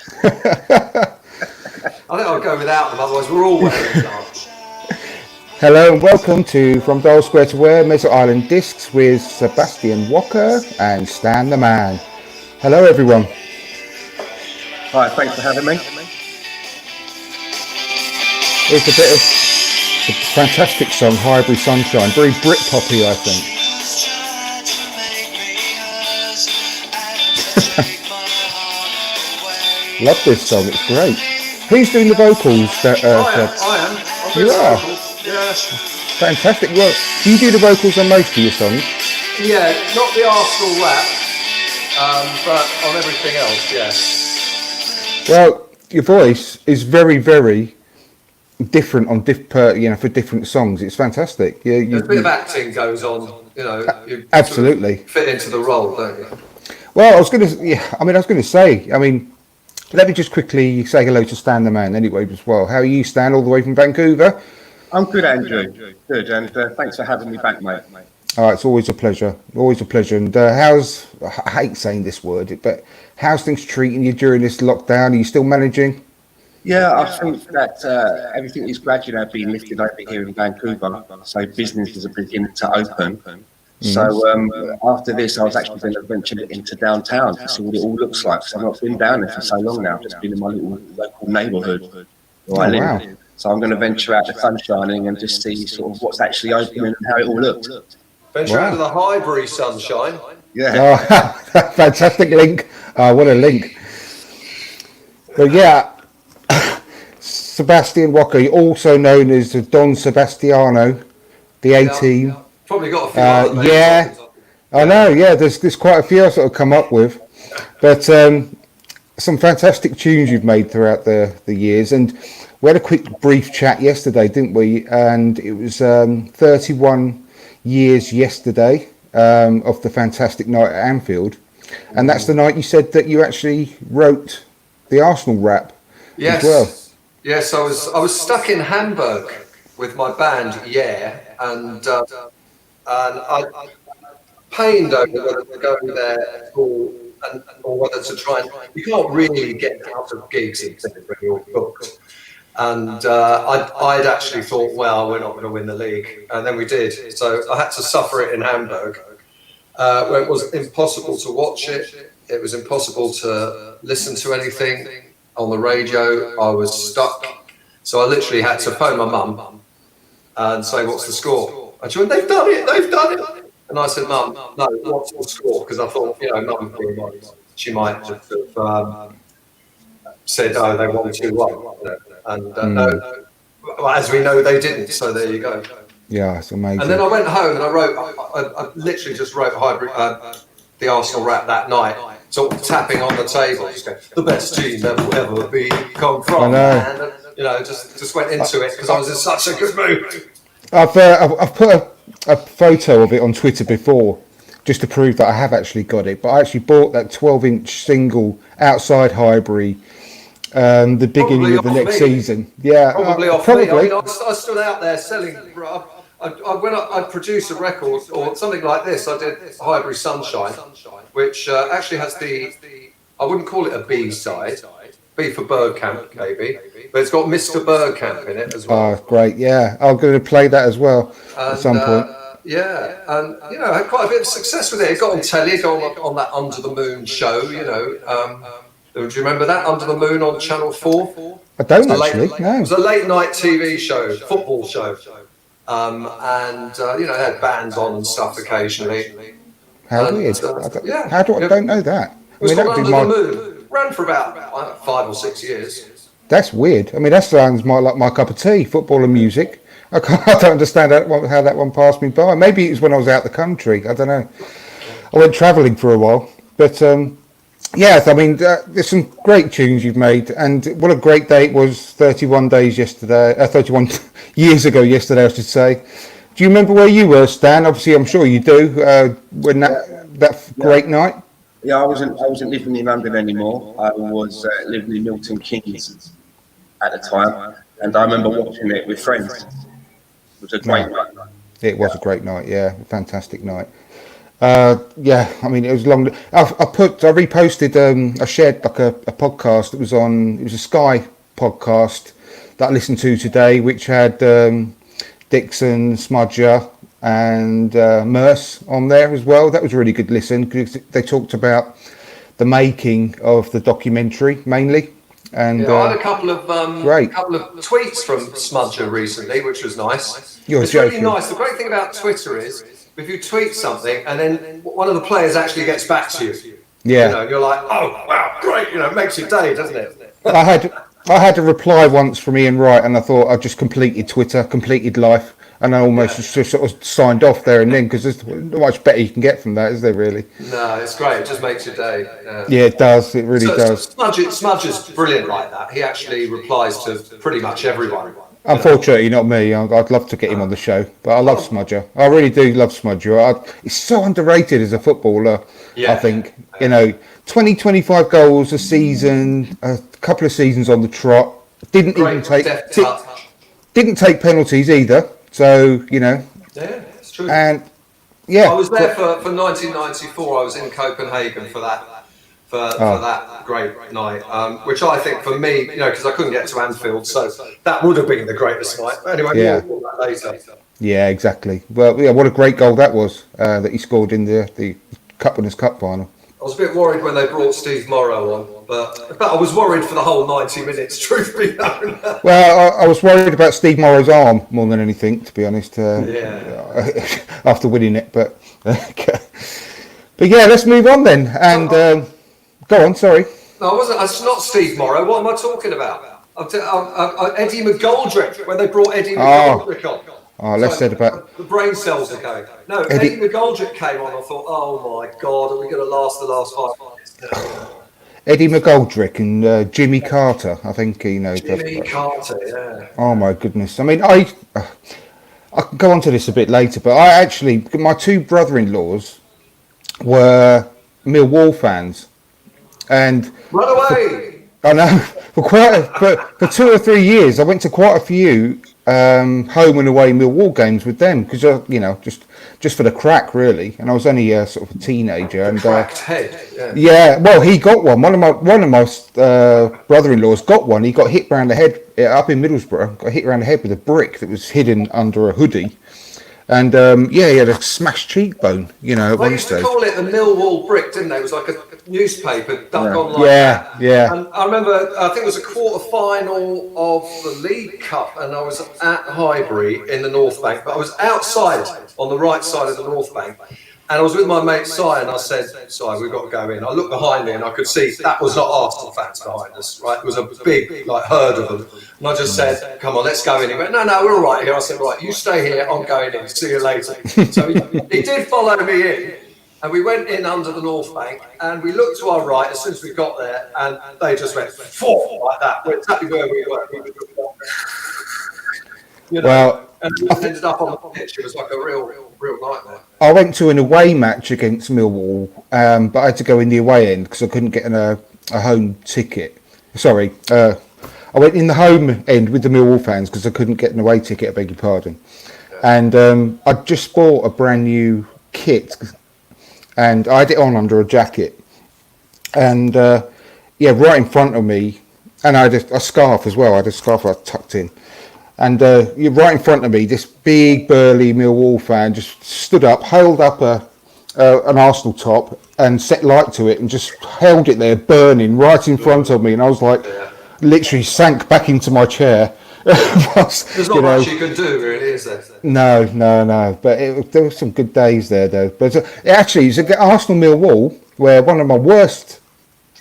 I think I'll go without them, otherwise we're all wearing darts. Hello and welcome to From Dial Square to Where, Mesut Island Discs with Sebastian Wocker and StanTheMan. Hello everyone. Hi, thanks for having me. It's a bit of the fantastic song, Highbury Sunshine, very Britpoppy, I think. Love this song, it's great. Who's doing the vocals? I am. You are? Yeah. Fantastic. Well, do you do the vocals on most of your songs? Yeah, not the Arsenal rap, but on everything else, yeah. Well, your voice is very, very different on for different songs. It's fantastic. A bit of acting goes on, You absolutely sort of fit into the role, don't you? Well, I was going to say, let me just quickly say hello to StanTheMan anyway as well. How are you, Stan, all the way from Vancouver? I'm good, Andrew. Good, and thanks for having me back, mate. Oh, it's always a pleasure. Always a pleasure. And I hate saying this word, but how's things treating you during this lockdown? Are you still managing? Yeah, I think that everything is gradually being lifted over here in Vancouver, so businesses are beginning to open. So after this, I was actually going to venture into downtown to see what it all looks like. So I've not been down there for so long now, just been in my little local neighbourhood where I live. Wow. So I'm going to venture out the sun shining and just see sort of what's actually opening and how it all looks. Venture out of the Highbury sunshine. Yeah. Oh, fantastic link. What a link. But yeah, Sebastian Wocker, also known as Don Sebastiano, the A-Team. Yeah. Probably got a few other names. Yeah, I know. Yeah, there's quite a few I sort of come up with, but some fantastic tunes you've made throughout the years. And we had a quick brief chat yesterday, didn't we? And it was 31 years yesterday of the fantastic night at Anfield, and that's the night you said that you actually wrote the Arsenal rap. Yes. As well. Yes, I was stuck in Hamburg with my band, and I pained over whether to go there or whether to try and. You can't really get out of gigs except when you're booked. And I'd actually thought, well, we're not going to win the league, and then we did. So I had to suffer it in Hamburg, where it was impossible to watch it. It was impossible to listen to anything on the radio. I was stuck, so I literally had to phone my mum and say, "What's the score?" And she went, "They've done it." And I said, "Mum, no, what's the score?" Because I thought, Mum, she might just have said, "Oh, they won 2-1." And no, as we know, they didn't. So there you go. Yeah, it's amazing. And then I went home and I literally just wrote the Arsenal rap that night, sort of tapping on the table, just going, "The best team that will ever be come from." I know. And, just went into it because I was in such a good mood. I've put a photo of it on Twitter before, just to prove that I have actually got it. But I actually bought that 12-inch single outside Highbury, the beginning of the next season. Yeah, probably. I stood out there selling. When I produced a record or something like this, I did Highbury Sunshine, which actually has I wouldn't call it a B-side. B for Bergkamp, maybe, but it's got Mr. Bergkamp in it as well. Oh, great! Yeah, I'm going to play that as well at some point. And I had quite a bit of success with it. It got on telly, it got on that Under the Moon show. Do you remember that Under the Moon on Channel 4? I don't actually. No. It was a late night TV show, football show, and they had bands on and stuff occasionally. How weird! I don't know that. It was called Under the Moon. Ran for about 5 or 6 years. That's weird. That sounds like my cup of tea, football and music. I don't understand how that one passed me by. Maybe it was when I was out the country. I don't know. I went travelling for a while. But, there's some great tunes you've made. And what a great day it was 31 years ago yesterday, I should say. Do you remember where you were, Stan? Obviously, I'm sure you do. When that great night? Yeah, I wasn't living in London anymore. I was living in Milton Keynes at the time, and I remember watching it with friends. It was a great night. It was a great night, yeah, a fantastic night. Yeah, I mean, it was long. I reposted, I shared like a podcast that was on, it was a Sky podcast that I listened to today, which had Dixon, Smudger, and Merce on there as well. That was a really good listen because they talked about the making of the documentary mainly. And yeah, I had a couple of great. tweets from Smudger recently, which was nice. You're it's joking. really nice. The great thing about Twitter is if you tweet something and then one of the players actually gets back to you. Yeah. You know, you're like, oh wow, great. You know, it makes your day, doesn't it? I had a reply once from Ian Wright, and I thought I just completed Twitter, completed life, and I almost just sort of signed off there and then because there's not much better you can get from that, is there really? No, it's great. It just makes your day. Yeah, it does. It really does. Smudger's brilliant like that. He actually replies to pretty much everyone. Unfortunately, not me. I'd love to get him on the show, but I love Smudger. I really do love Smudger. He's so underrated as a footballer, I think. You know, 25 goals a season, a couple of seasons on the trot. Didn't take penalties either. So, you know. Yeah, it's true. And, yeah. I was there for 1994. I was in Copenhagen for that. For that great night, which I think for me, you know, because I couldn't get to Anfield, so that would have been the greatest night. But anyway, more on that later. Yeah, exactly. Well, yeah, what a great goal that was that he scored in the Cup Winners' Cup final. I was a bit worried when they brought Steve Morrow on, but I was worried for the whole 90 minutes, truth be known. Well, I was worried about Steve Morrow's arm more than anything, to be honest, after winning it. But yeah, let's move on then. And go on, sorry. No, I wasn't. It's not Steve Morrow. What am I talking about? Eddie McGoldrick, when they brought Eddie McGoldrick on. Oh, less said about... The brain cells are going. No, Eddie McGoldrick came on. I thought, oh my God, are we going to last the last 5 minutes? Eddie McGoldrick and Jimmy Carter, I think, you know. Jimmy Carter, yeah. Oh my goodness. I mean, I can go on to this a bit later, but my two brother-in-laws were Millwall fans. And run away! I know. For 2 or 3 years, I went to quite a few home and away Millwall games with them because you know just for the crack really. And I was only sort of a teenager. And cracked head. Yeah. Well, he got one. One of my brother-in-laws got one. He got hit around the head up in Middlesbrough. Got hit around the head with a brick that was hidden under a hoodie. And he had a smashed cheekbone, you know, at one stage. They used to call it the Millwall brick, didn't they? It was like a newspaper dug on like that. Yeah. And I remember, I think it was a quarter-final of the League Cup, and I was at Highbury in the North Bank, but I was outside on the right side of the North Bank, and I was with my mate Si, and I said, Si, we've got to go in. I looked behind me, and I could see that was not Arsenal fans behind us, right? It was a big, like, herd of them. And I just said, come on, let's go in. He went, no, we're all right here. I said, right, you stay here, I'm going in. See you later. So he did follow me in. And we went in under the North Bank, and we looked to our right as soon as we got there, and they just went, like that. We're exactly where we were. You know, well, and we ended up on the pitch. It was like a real nightmare. I went to an away match against Millwall, but I had to go in the away end because I couldn't get a home ticket. Sorry, I went in the home end with the Millwall fans because I couldn't get an away ticket, I beg your pardon. Yeah. And I just bought a brand new kit, and I had it on under a jacket. And right in front of me, and I had a scarf as well. I had a scarf I tucked in. And right in front of me, this big burly Millwall fan just stood up, held up an Arsenal top and set light to it and just held it there burning right in front of me. And I was like, literally sank back into my chair. There's not much you can do, really, is there? No. But there were some good days there, though. But actually, it's Arsenal Millwall where one of my worst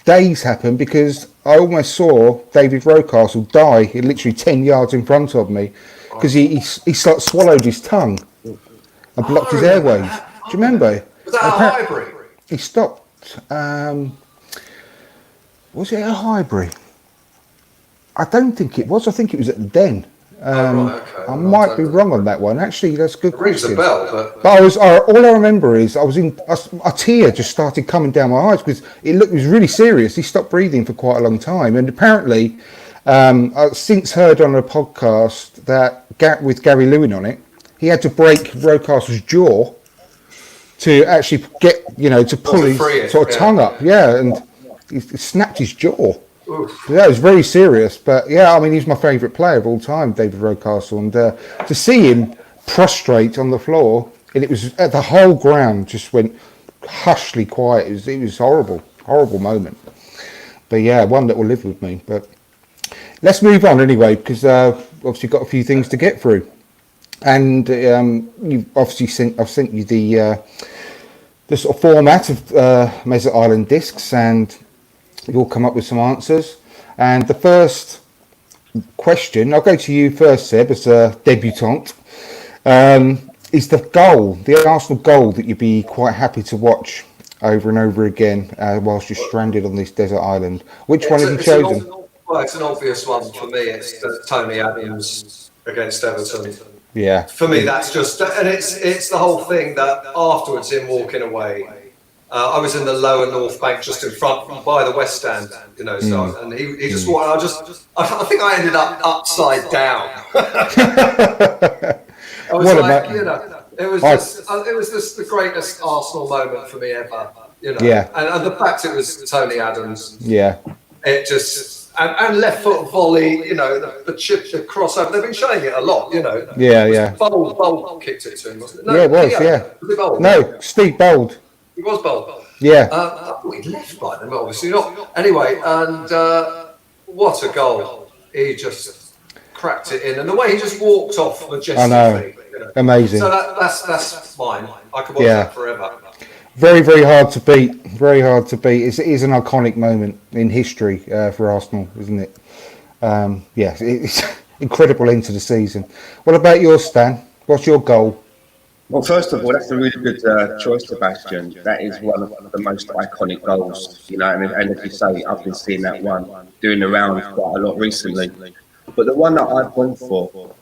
days happened because I almost saw David Rocastle die literally 10 yards in front of me because he swallowed his tongue and blocked his airways. Do you remember? Was that at Highbury? He stopped. Was it at Highbury? I don't think it was. I think it was at the Den. I might be wrong on that one. Actually, that's a good question. Rings a bell, but all I remember is a tear just started coming down my eyes because it was really serious. He stopped breathing for quite a long time, and apparently, I've since heard on a podcast that with Gary Lewin on it, he had to break Rocastle's jaw to actually get, to pull his sort of tongue up. Yeah, and he snapped his jaw. Oof. Yeah, it was very serious. But yeah, I mean, he's my favourite player of all time, David Rocastle. And to see him prostrate on the floor, and it was the whole ground just went hushly quiet. It was horrible moment. But yeah, one that will live with me. But let's move on anyway, because obviously got a few things to get through. And you've obviously I've sent you the sort of format of Mesut Island discs, and you'll come up with some answers. And the first question, I'll go to you first, Seb, as a debutant. Is the Arsenal goal that you'd be quite happy to watch over and over again whilst you're stranded on this desert island? Which one have you chosen? It's an obvious one for me. It's Tony Adams against Everton. Yeah. For me, that's just, and it's the whole thing that afterwards, him walking away. I was in the lower North Bank, just in front by the West Stand, So, and he just walked. I think I ended up upside down. I was it was just the greatest Arsenal moment for me ever. Yeah. And the fact it was Tony Adams. Yeah. It just. And left foot volley, the chip, the crossover. They've been showing it a lot, Yeah. Bold kicked it to him, wasn't it? No, yeah, it was. Yeah. Was it Bold? No, Steve Bold. He was Bold. Yeah. I thought he'd left by then, but obviously not. Anyway, and what a goal! He just cracked it in, and the way he just walked off majestically. I know. Amazing. So that's fine. I could watch that forever. Very, very hard to beat. Very hard to beat. It is an iconic moment in history for Arsenal, isn't it? Yes, it's incredible end to the season. What about yours, Stan? What's your goal? Well, first of all, that's a really good choice, Sebastian. That is one of the most iconic goals, and as you say, I've been seeing that one doing the rounds quite a lot recently. But the one that I've gone for,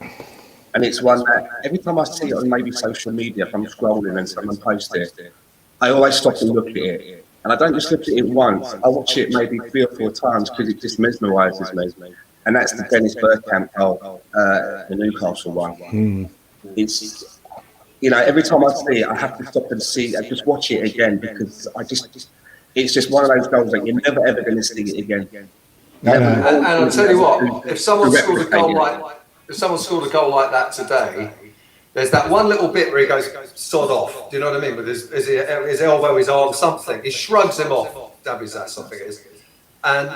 and it's one that every time I see it on maybe social media, if I'm scrolling and someone posts it, I always stop and look at it. And I don't just look at it once, I watch it maybe 3 or 4 times because it just mesmerises me. And that's the Dennis Bergkamp goal, the Newcastle one. It's, every time I see it, I have to stop and see, I just watch it again because it's just one of those goals that you're never ever going to see it again. And I'll tell you what, if someone scored a goal like that today, there's that one little bit where he goes sod off. Do you know what I mean? With his elbow, his arm, something. He shrugs him off. Dabby's that something it is. And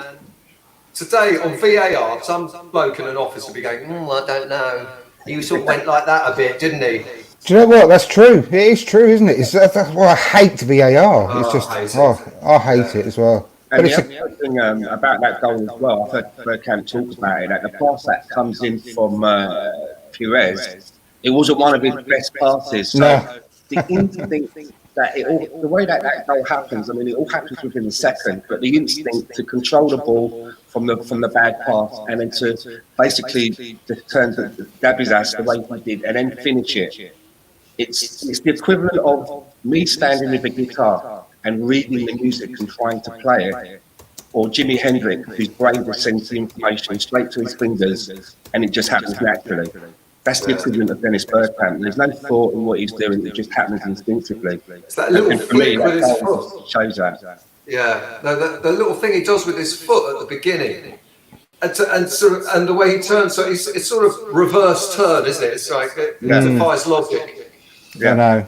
today on VAR, some bloke in an office would be going, I don't know. He sort of went like that a bit, didn't he? Do you know what? That's true. It is true, isn't it? That's why I hate VAR. It's just, I hate it as well. And the other thing about that goal as well, I've heard Bergkamp talk about it, that the pass that comes in from Pires, it wasn't one of his best passes. So the instinct that the way that goal happens, I mean, it all happens within a second, but the instinct to control the ball from the bad pass and then to basically turn the Gabby's ass the way he did and then finish it. It's the equivalent of me standing with a guitar and reading the music and trying to play it, or Jimi Hendrix, whose brain just sends the information straight to his fingers and it just happens naturally. That's the equivalent of Dennis Bergkamp. There's no thought in what he's doing; it just happens instinctivly. It's that little flick with his foot. Shows that. Yeah, no, the little thing he does with his foot at the beginning, and the way he turns, so it's sort of reverse turn, isn't it? It's like it defies logic. Yeah. I know.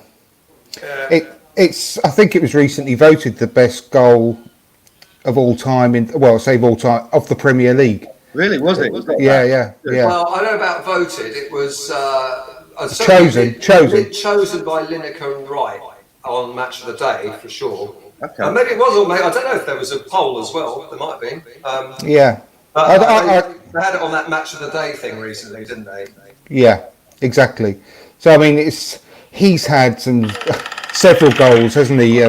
I think it was recently voted the best goal of all time of the Premier League. Really, was it? Yeah. Well, I know about voted. It was chosen by Lineker and Wright on Match of the Day for sure. Okay. And maybe it was, or maybe I don't know if there was a poll as well. There might have been. They had it on that Match of the Day thing recently, didn't they? Yeah, exactly. So I mean, he's had several goals, hasn't he?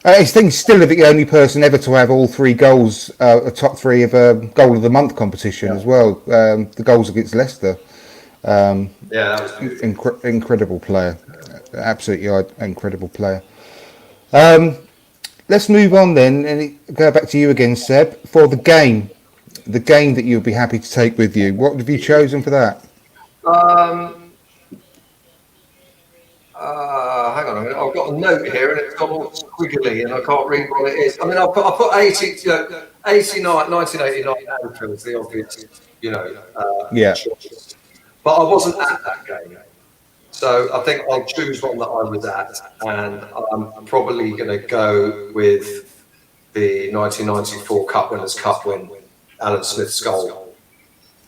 I think he's still the only person ever to have all 3 goals, a top 3 of a goal of the month competition as well. The goals against Leicester. That was incredible player, absolutely incredible player. Let's move on then and go back to you again, Seb, for the game that you'll be happy to take with you. What have you chosen for that? Hang hang on a minute, I've got a note here and it's got all squiggly and I can't read what it is. I mean, I put 1989 Anfield's the obvious, choice. But I wasn't at that game. So I think I'll choose one that I was at, and I'm probably going to go with the 1994 Cup Winners' Cup win, Alan Smith's goal.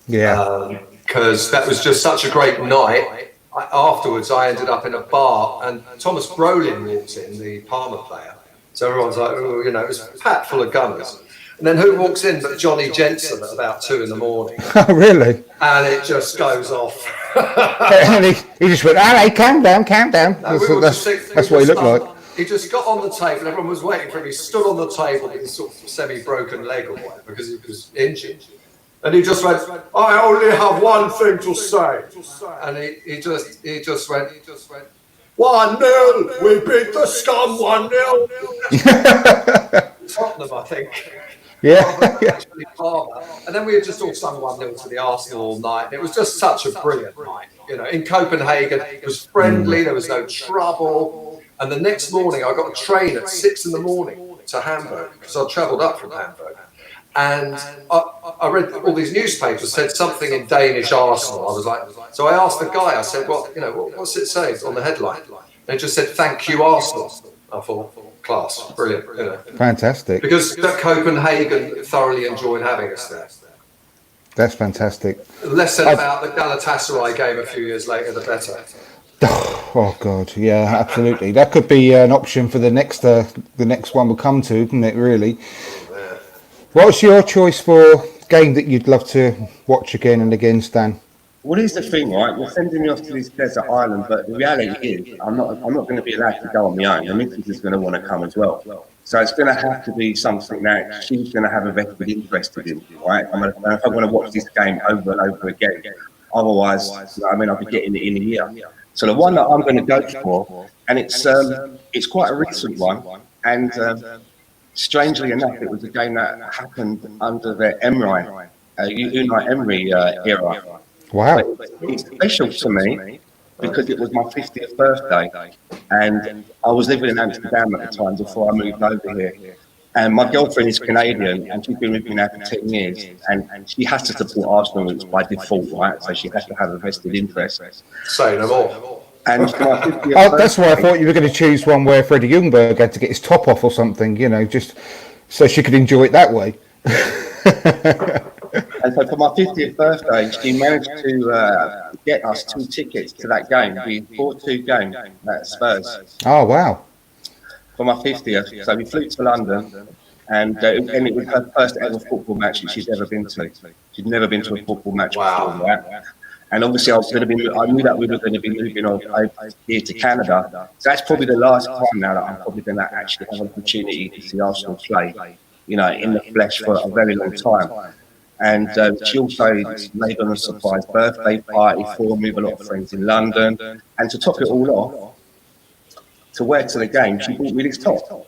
Yeah. Because that was just such a great night. Afterwards, I ended up in a bar, and Thomas Brolin walked in, the Parma player. So everyone's like, oh, it was packed full of gunners. And then who walks in but Johnny Jensen at about 2 a.m. Oh, really? And it just goes off. And he just went, all right, calm down. No, that's what he looked like. He just got on the table, everyone was waiting for him. He stood on the table with his sort of semi-broken leg or whatever because he was injured. And he just went, I only have one thing to say. And he just went, 1-0, we beat the scum 1-0. Tottenham, I think. Yeah. Actually, and then we had just all sung 1-0 to the Arsenal all night. It was just such a brilliant night. In Copenhagen, it was friendly, there was no trouble. And the next morning, I got a train at 6 a.m. to Hamburg because I travelled up from Hamburg. And I read all these newspapers said something in Danish Arsenal. I was like, so I asked the guy, I said, what's it say on the headline? And it just said, thank you, Arsenal. I thought, class, brilliant. Fantastic. Because Copenhagen thoroughly enjoyed having us there. That's fantastic. The less said about the Galatasaray game a few years later, the better. Oh God, yeah, absolutely. That could be an option for the next one we'll come to, isn't it? Really. What's your choice for game that you'd love to watch again and again, Stan? Well, here's the thing, right? You're sending me off to this desert island, but the reality is, I'm not going to be allowed to go on my own. The missus is going to want to come as well. So it's going to have to be something that she's going to have a vested interest in, right? If I'm going to watch this game over and over again, otherwise, I'll be getting it in a year. So the one that I'm going to go for, and it's quite a recent one, and strangely enough, it was a game that happened under the Unai Emery era. Wow. But it's special to me because it was my 50th birthday, and I was living in Amsterdam at the time before I moved over here. And my girlfriend is Canadian, and she's been with me now for 10 years, and she has to support Arsenal, it's by default, right? So she has to have a vested interest. Say no more. And that's why I thought you were going to choose one where Freddie Ljungberg had to get his top off or something, just so she could enjoy it that way. And so for my 50th birthday, she managed to get us 2 tickets to that game, the 4-2 game at Spurs. Oh, wow. For my 50th. So we flew to London, and it was her first ever football match that she's ever been to. She'd never been to a football match before that. And obviously, I knew that we were going to be moving over here to Canada. So that's probably the last time now that I'm probably going to actually have an opportunity to see Arsenal play, in the flesh for a very long time. And she also made on a surprise birthday party for me with a lot of friends in London. And to top it all off, to wear to the game, she bought me this top.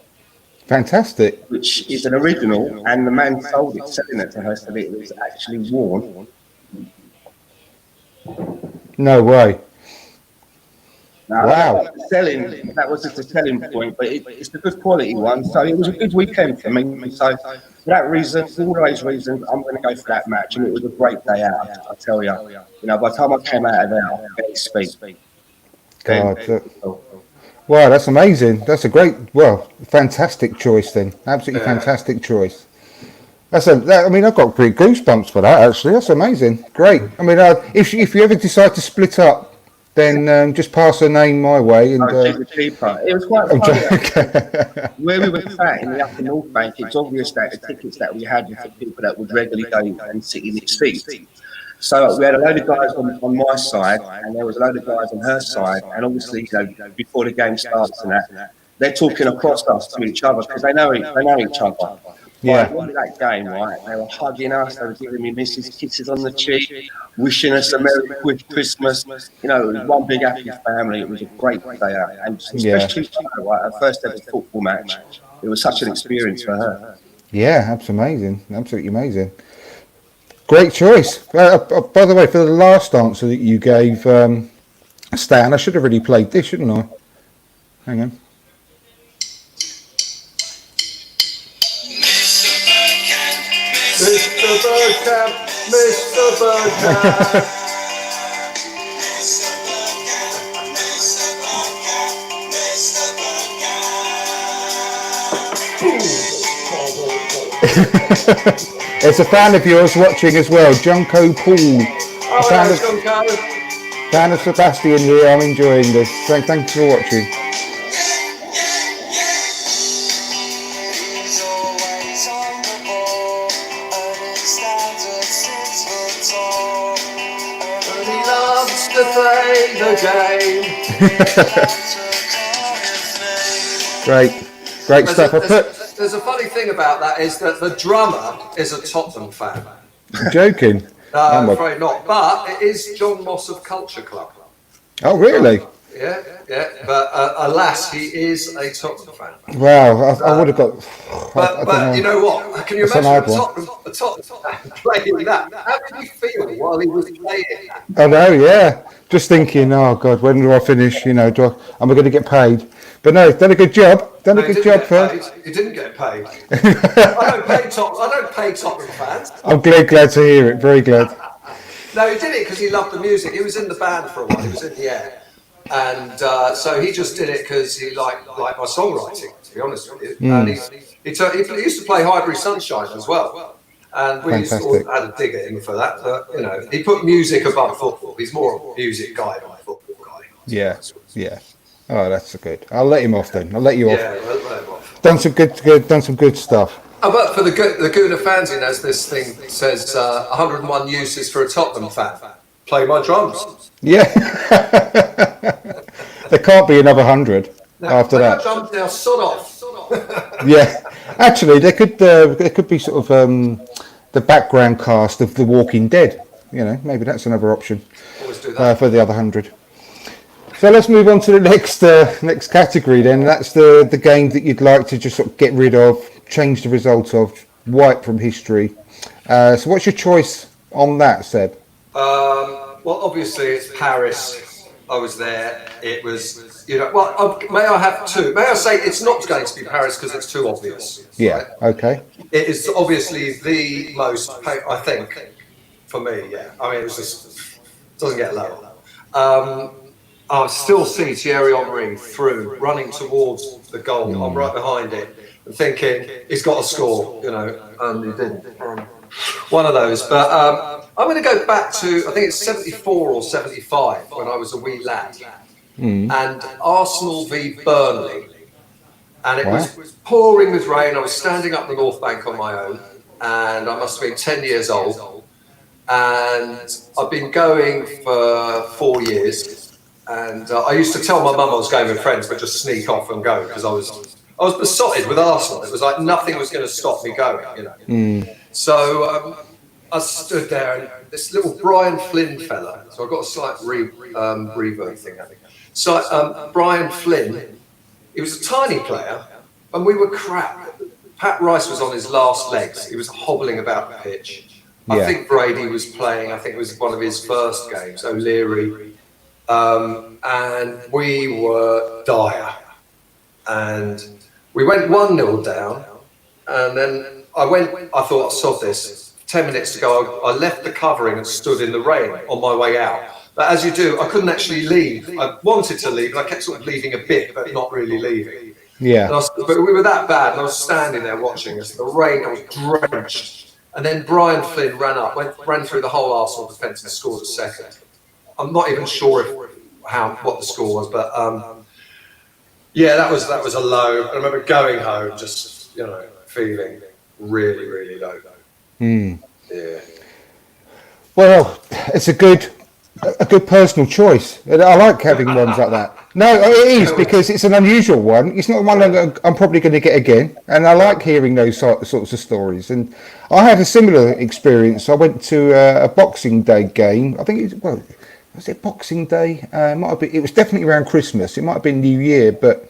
Fantastic. Which is an original, and the man sold it, selling it to her so that it was actually worn. No way. Now, wow. That was just a selling point, but it's a good quality one. So it was a good weekend for me. So for that reason, for all those reasons, I'm going to go for that match. And it was a great day out, I tell you. By the time I came out of there, I could barely speak. God. Wow, that's amazing. That's a fantastic choice then. Absolutely fantastic choice. I've got pretty goosebumps for that, actually. That's amazing. Great. If you ever decide to split up, then just pass her name my way. And cheaper. It was quite funny. Where we were sat in the Upper North Bank, it's obvious that the tickets that we had were for people that would regularly go and sit in its seats. So we had a load of guys on my side, and there was a load of guys on her side. And obviously, before the game starts and that, they're talking across us to each other because they know each other. Yeah. At the end of that game, right, they were hugging us, they were giving me missus kisses on the cheek, wishing us a Merry Christmas. It was one big happy family. It was a great day out. And especially her first ever football match. It was such an experience for her. Yeah, that's amazing. Absolutely amazing. Great choice. By the way, for the last answer that you gave, Stan, I should have really played this, shouldn't I? Hang on. Mr. Birdcamp, Mr. Birdcamp. It's a fan of yours watching as well, Junko Paul. Oh, fan, hello, of, Junko. fan of Sebastian here. I'm enjoying this. Thanks for watching. And he loves to play the game. Great stuff. There's a funny thing about that is that the drummer is a Tottenham fan. You're joking? No, I'm afraid not. But it is John Moss of Culture Club. Oh, really? Yeah. But alas, he is a Tottenham fan. Wow, I would have got. But you know what? Can you imagine a Tottenham fan playing that? How did he feel while he was playing that? I know, yeah. Just thinking, oh God, when do I finish? You know, am I going to get paid? But no, done a good job. Done a good job, Phil. He didn't get paid. I don't pay Tottenham fans. I'm glad to hear it. Very glad. No, he did it because he loved the music. He was in the band for a while. He was in the air. And so he just did it because he liked my songwriting, to be honest with you. And he used to play Highbury Sunshine as well. And we used to had a dig at him for that. But, you know, he put music above football. He's more a music guy than a football guy. Yeah. Oh, that's good. I'll let him off then. I'll let you off. Yeah, we'll let him off. Done some good stuff. Oh, but for the Gooner fans, as this thing says, 101 uses for a Tottenham fan. Play my drums. Yeah. There can't be another 100 after that. Drums now, sod off. Yeah. Actually, there could be sort of the background cast of The Walking Dead. You know, maybe that's another option. Always do that. For the other 100. So let's move on to the next category then. That's the game that you'd like to just sort of get rid of, change the result of, wipe from history. So what's your choice on that, Seb? Well, obviously it's Paris. I was there. It was, well, may I have two? May I say it's not going to be Paris because it's too obvious. Yeah, right? Okay. It is obviously the most, I think, for me, yeah. I mean, it was just, doesn't get lower. I still see Thierry Henry through, running towards the goal. I'm right behind it and thinking, he's got to score, and he didn't. One of those. But I'm going to go back to, I think it's 74 or 75, when I was a wee lad. And Arsenal v Burnley. And it was pouring with rain. I was standing up the North Bank on my own. And I must have been 10 years old. And I've been going for 4 years. And I used to tell my mum I was going with friends, but just sneak off and go because I was besotted with Arsenal. It was like nothing was going to stop me going, So I stood there, and this little Brian Flynn fella. So I got a slight reverb thing, I think. So Brian Flynn, he was a tiny player, and we were crap. Pat Rice was on his last legs. He was hobbling about the pitch. I think Brady was playing. I think it was one of his first games. O'Leary. And we were dire. And we went 1-0 down. And then I thought, sod this. 10 minutes to go, I left the covering and stood in the rain on my way out. But as you do, I couldn't actually leave. I wanted to leave, and I kept sort of leaving a bit, but not really leaving. Yeah. But we were that bad, and I was standing there watching us. The rain, I was drenched. And then Brian Flynn ran through the whole Arsenal defence and scored a second. I'm not even sure what the score was, but that was a low. I remember going home, just feeling really, really low. Yeah. Well, it's a good personal choice. I like having ones like that. No, it is because it's an unusual one. It's not one that I'm probably going to get again, and I like hearing those sorts of stories. And I had a similar experience. I went to a Boxing Day game. I think was it Boxing Day? It was definitely around Christmas. It might have been New Year, but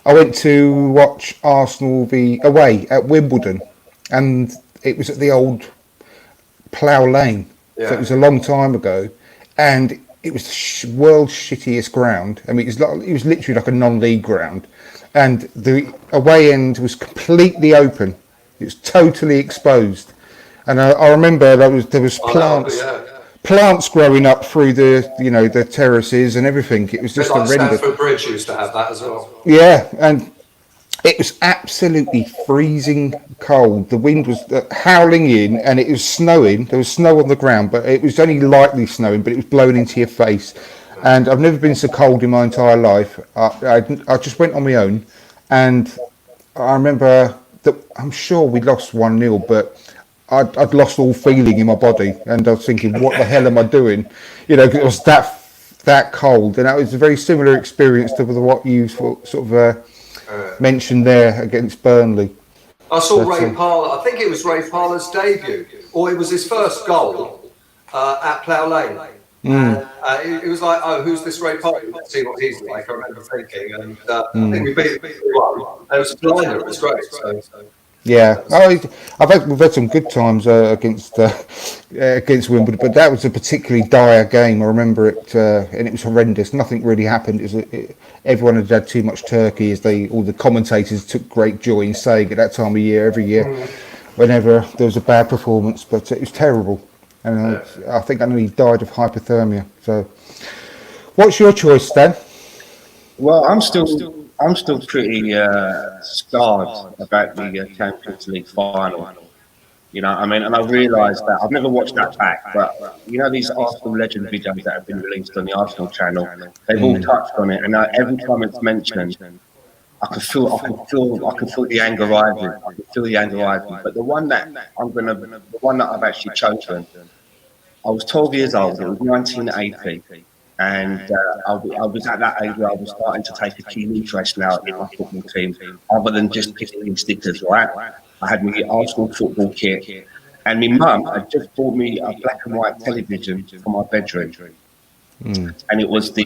I went to watch Arsenal away at Wimbledon, and it was at the old Plough Lane. So it was a long time ago, and it was the world's shittiest ground. I mean, it was literally like a non-league ground, and the away end was completely open. It was totally exposed, and I remember there was plants growing up through the terraces and everything. It was just like horrendous. Stamford Bridge used to have that as well. Yeah, and it was absolutely freezing cold. The wind was howling in, and it was snowing. There was snow on the ground, but it was only lightly snowing, but it was blowing into your face. And I've never been so cold in my entire life. I just went on my own, and I remember that I'm sure we lost 1-0, but I'd lost all feeling in my body, and I was thinking, what the hell am I doing? You know, it was that cold, and that was a very similar experience to what you sort of mentioned there against Burnley. I saw Ray Parlour. I think it was Ray Parlour's debut, or it was his first goal at Plough Lane. And it was like, oh, who's this Ray Parlour? Let's see what he's like. I remember thinking, and I think we beat 3-1. And it was a blinder. It was great. So. Yeah, we've had some good times against Wimbledon, but that was a particularly dire game. I remember it, and it was horrendous. Nothing really happened. Everyone had too much turkey, all the commentators took great joy in saying at that time of year, every year, whenever there was a bad performance. But it was terrible, and I think I nearly died of hypothermia. So, what's your choice, Stan? Well, I'm still pretty scarred about the Champions League final. You know, I mean, and I realised that I've never watched that back, but you know these Arsenal legend videos that have been released on the Arsenal channel, they've all touched on it, and every time it's mentioned, I can feel the anger rising. I can feel the anger rising. But the one that I've actually chosen, I was 12 years old. It was 1980. And I was at that age where I was starting to take a keen interest now in my football team, other than just picking stickers, right? I had my Arsenal football kit, and my mum had just bought me a black and white television for my bedroom. And it was the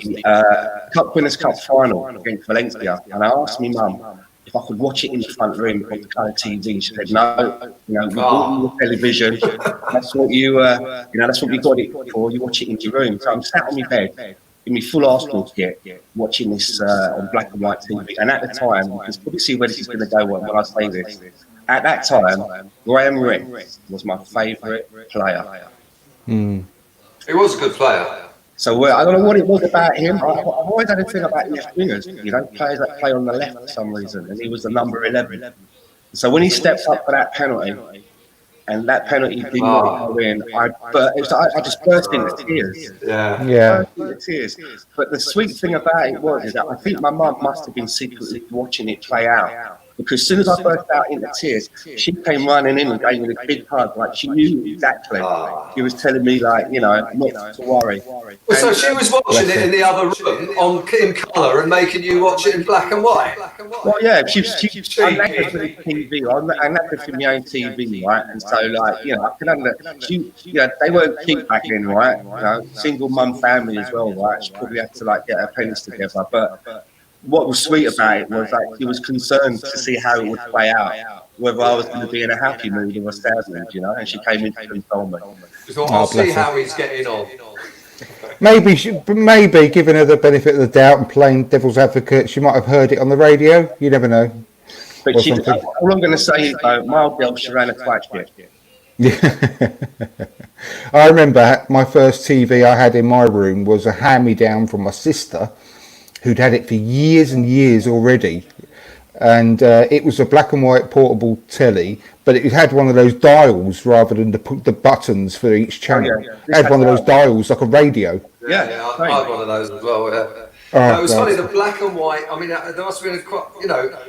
Cup Winners' Cup final against Valencia. And I asked my mum if I could watch it in the front room on the colour TV. She said, no, you know, we bought you a television. That's what that's what we got it for. You watch it in your room. So I'm sat on my bed in my full Arsenal kit, watching this on black and white TV. And at the time, you can probably see where this is going to go when I say this. At that time, Graham Rex was my favourite player. He was a good player. So I don't know what it was about him. I've always had a thing about left wingers, you know, players that play on the left for some reason, and he was the number 11. So when he stepped up for that penalty, and that penalty did not go in, I just burst into tears. Yeah. Tears. But the sweet thing about it was that I think my mum must have been secretly watching it play out. Because as soon as I burst out into tears, she came running in and gave me a big hug. Like, she knew exactly. She was telling me, like, you know, not to worry. Well, so she was watching it in the other room in colour and making you watch it in black and white? Well, yeah, she I'm knackered for the TV. I'm knackered for my own TV, right? And so, like, you know, I can understand. They weren't cheap back then, right? You know, single mum family as well, right? She probably had to, like, get her pennies together. But what was sweet about it was that she was concerned to see how it would play out, whether I was going to be in a happy mood or a sad mood, you know, and she came in to console me. I'll see how he's getting on. Maybe giving her the benefit of the doubt and playing devil's advocate, she might have heard it on the radio. You never know. But all I'm going to say is, my old girl, she ran a quite shit. Yeah. I remember my first TV I had in my room was a hand-me-down from my sister, who'd had it for years and years already, and it was a black and white portable telly, but it had one of those dials rather than the buttons for each channel. It had one of those dials like a radio. Yeah, I had one of those as well. Yeah. It was funny, the black and white. I mean, there must have been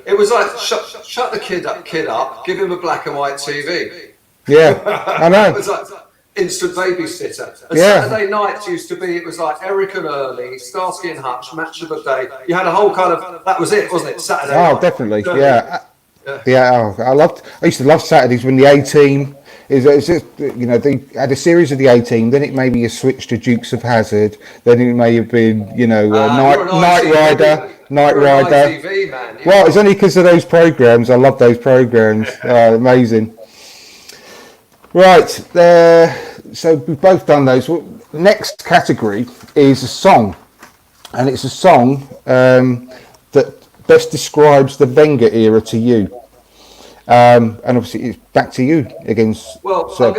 it was like shut the kid up, give him a black and white TV. Yeah, I know. It was like instant babysitter. And Saturday nights used to be, it was like Eric and Early, Starsky and Hutch, Match of the Day. You had a whole kind of, that was it, wasn't it? Saturday night. Definitely. I used to love Saturdays when the A-Team they had a series of the A-Team, then it may be a switch to Dukes of Hazzard, then it may have been, Knight Rider. ITV, man. Well, it's only because of those programs. I love those programs. Amazing. Right, so we've both done those. next category is a song, and it's a song that best describes the Wenger era to you. And obviously, it's back to you again. Well, Seb.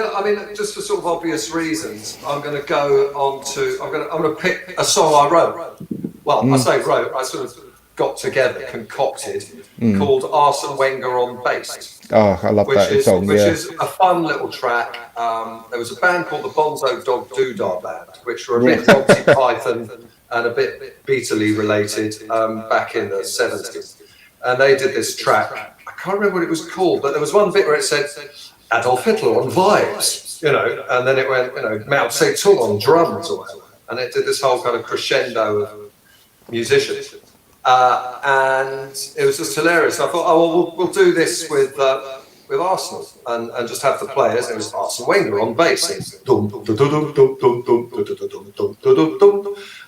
just for sort of obvious reasons, I'm going to go on to. I'm going to pick a song I wrote. Well, I say wrote. I sort of got together, concocted, called Arsene Wenger on Bass. Oh, I love that song. Which is a fun little track. There was a band called the Bonzo Dog Doodah Band, which were a bit Monty Python and a bit Beatley related back in the 70s. And they did this track. I can't remember what it was called, but there was one bit where it said Adolf Hitler on vibes, and then it went, Mao Zedong on drums or whatever. And it did this whole kind of crescendo of musicians. And it was just hilarious. I thought, we'll do this with Arsenal and just have the players. It was Arsene Wenger on bass,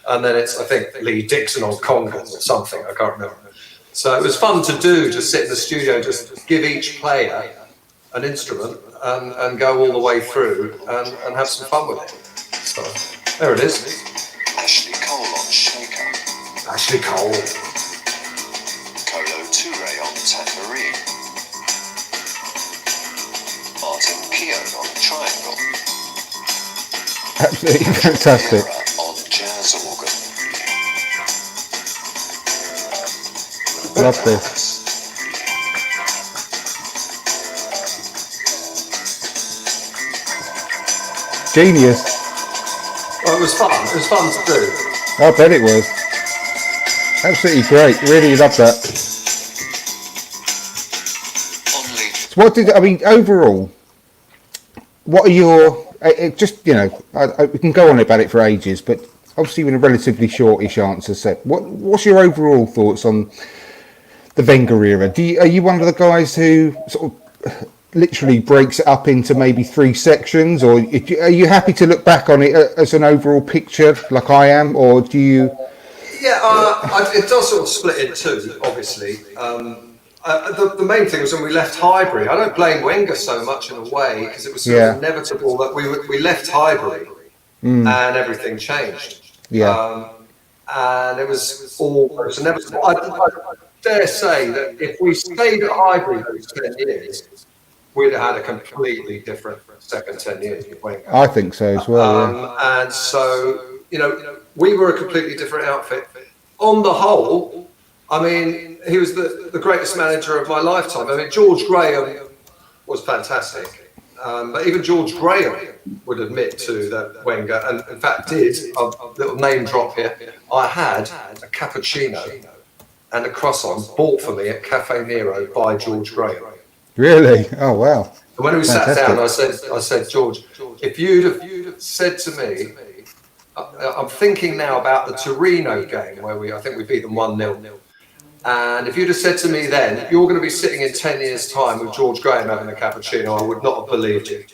and then it's, I think, Lee Dixon on congas or something. I can't remember. So it was fun to do. Just sit in the studio, just give each player an instrument and go all the way through and have some fun with it. So there it is. Ashley Cole on shaker. Ashley Cole. Colo Toure on tambourine. Martin Keown on triangle. Absolutely fantastic. Vieira on jazz organ. Love this. Genius. Well, it was fun. It was fun to do. I bet it was. Absolutely great. Really loved that. So what did, overall, what are your, we can go on about it for ages, but obviously in a relatively shortish answer set, what's your overall thoughts on the Wenger era? Are you one of the guys who sort of literally breaks it up into maybe 3 sections, or are you happy to look back on it as an overall picture like I am, or do you? Yeah, it does sort of split in two, obviously. The main thing was when we left Highbury. I don't blame Wenger so much in a way, because it was sort of inevitable that we left Highbury and everything changed. Yeah. And it was almost inevitable. I dare say that if we stayed at Highbury those 10 years, we'd have had a completely different second 10 years with Wenger. I think so as well. And so, we were a completely different outfit. On the whole, he was the greatest manager of my lifetime. George Graham was fantastic. But even George Graham would admit to that Wenger, and in fact did, a little name drop here, I had a cappuccino and a croissant bought for me at Cafe Nero by George Graham. Really? Oh, wow. And when we sat down, I said, George, if you'd have said to me, I'm thinking now about the Torino game where I think we beat them 1-0. And if you'd have said to me then, you're going to be sitting in 10 years' time with George Graham having a cappuccino, I would not have believed you.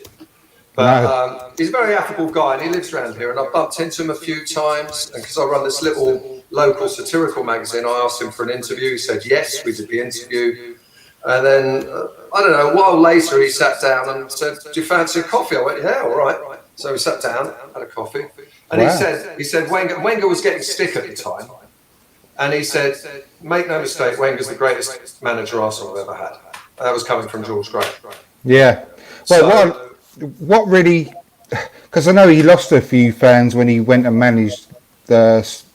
But he's a very affable guy, and he lives around here. And I've bumped into him a few times. And because I run this little local satirical magazine, I asked him for an interview. He said yes, we did the interview. And then, a while later, he sat down and said, do you fancy a coffee? I went, yeah, all right. So we sat down, had a coffee. And he said Wenger was getting stick at the time. And he said, make no mistake, Wenger's the greatest manager Arsenal have ever had. And that was coming from George Graham. Yeah. Well, what really, because I know he lost a few fans when he went and managed those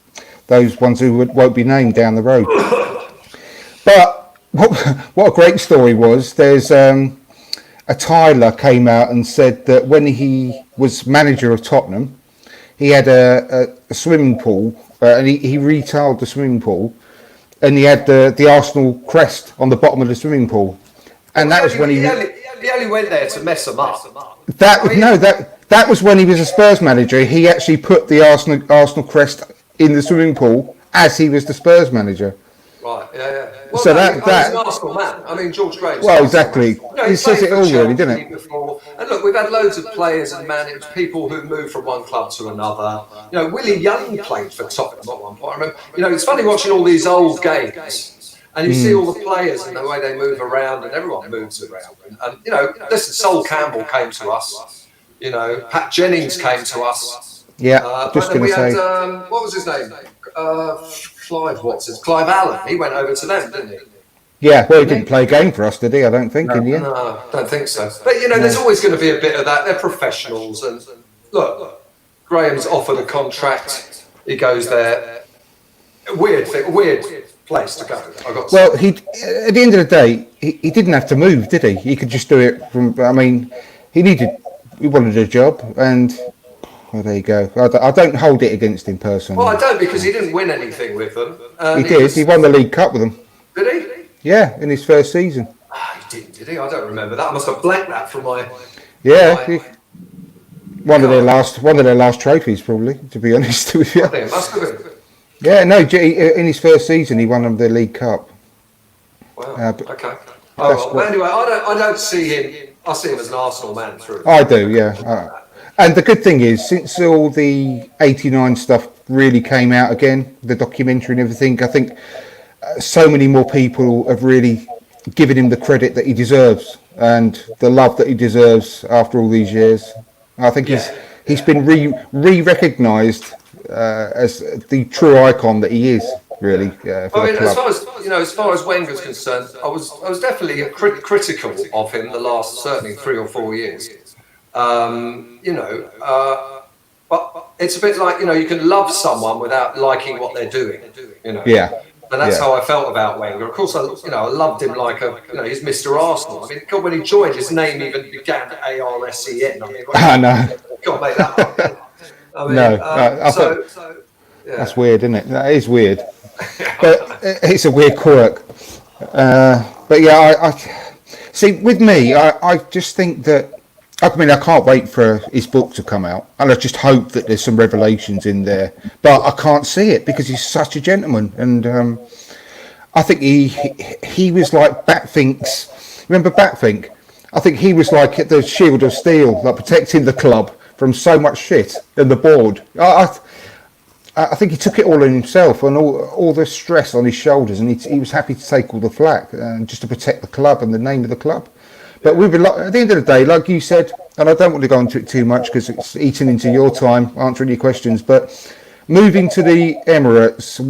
ones who won't be named down the road. But what a great story was, there's a Tyler came out and said that when he was manager of Tottenham, he had a swimming pool, and he retiled the swimming pool, and he had the Arsenal crest on the bottom of the swimming pool, and that was when he only went there to mess them up. That was when he was a Spurs manager. He actually put the Arsenal crest in the swimming pool as he was the Spurs manager. Right, yeah. Well, so he's an Arsenal man. George Graham. Well, exactly. He says it all, really, doesn't it? Before. And look, we've had loads of players and managed people who've moved from one club to another. Willie Young played for Tottenham at one point. I remember, it's funny watching all these old games, and you see all the players and the way they move around, and everyone moves around. And listen, Sol Campbell came to us. Pat Jennings came to us. Yeah, But just then going we to had, say. what was his name? Clive Allen. He went over to them, didn't he? Yeah, well, he didn't play a game for us, did he? I don't think, in the end. No, don't think so. But, there's always going to be a bit of that. They're professionals. And look, Graham's offered a contract. He goes there. Weird place to go. Well, he at the end of the day, he didn't have to move, did he? He could just do it from. I mean, he wanted a job, and well, there you go. I don't hold it against him personally. Well, I don't, because he didn't win anything with them. He did. He won the League Cup with them. Did he? Yeah, in his first season. He didn't, did he? I don't remember that. I must have blanked that from my. One of their last trophies, probably. To be honest with you. I think it must have been. Yeah, no. In his first season, he won them the League Cup. Wow. Okay. Anyway, I don't see him. I see him as an Arsenal man through. I do, yeah. And the good thing is, since all the '89 stuff really came out again, the documentary and everything, I think so many more people have really given him the credit that he deserves and the love that he deserves after all these years. I think he's been re-recognised as the true icon that he is. Really, for the club. As far as Wenger's concerned, I was definitely critical of him the last certainly 3 or 4 years. But it's a bit like you can love someone without liking what they're doing. Yeah. And that's how I felt about Wenger. Of course, I loved him like he's Mr. Arsenal. I mean, God, when he joined, his name even began ARSEN. I know. Can't make that up. I mean, that's weird, isn't it? That is weird. But it's a weird quirk. But yeah, I see. With me, I just think that. I mean, I can't wait for his book to come out, and I just hope that there's some revelations in there. But I can't see it because he's such a gentleman, and I think he was like Batfink's. Remember Batfink? I think he was like the shield of steel, like protecting the club from so much shit and the board. I think he took it all on himself and all the stress on his shoulders, and he was happy to take all the flack just to protect the club and the name of the club. But at the end of the day, like you said, and I don't want to go into it too much because it's eating into your time answering your questions, but moving to the Emirates,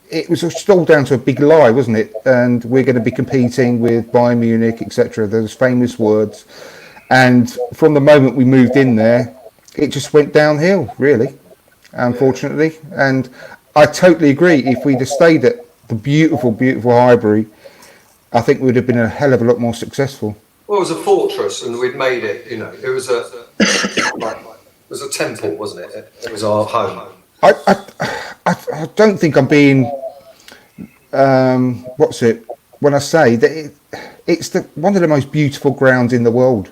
it was just all down to a big lie, wasn't it? And we're going to be competing with Bayern Munich, etc. Those famous words. And from the moment we moved in there, it just went downhill, really, unfortunately. And I totally agree. If we'd have stayed at the beautiful, beautiful Highbury, I think we'd have been a hell of a lot more successful. Well, it was a fortress, and we'd made it. It was a temple, wasn't it? It was our home. I don't think I'm being when I say that it's one of the most beautiful grounds in the world.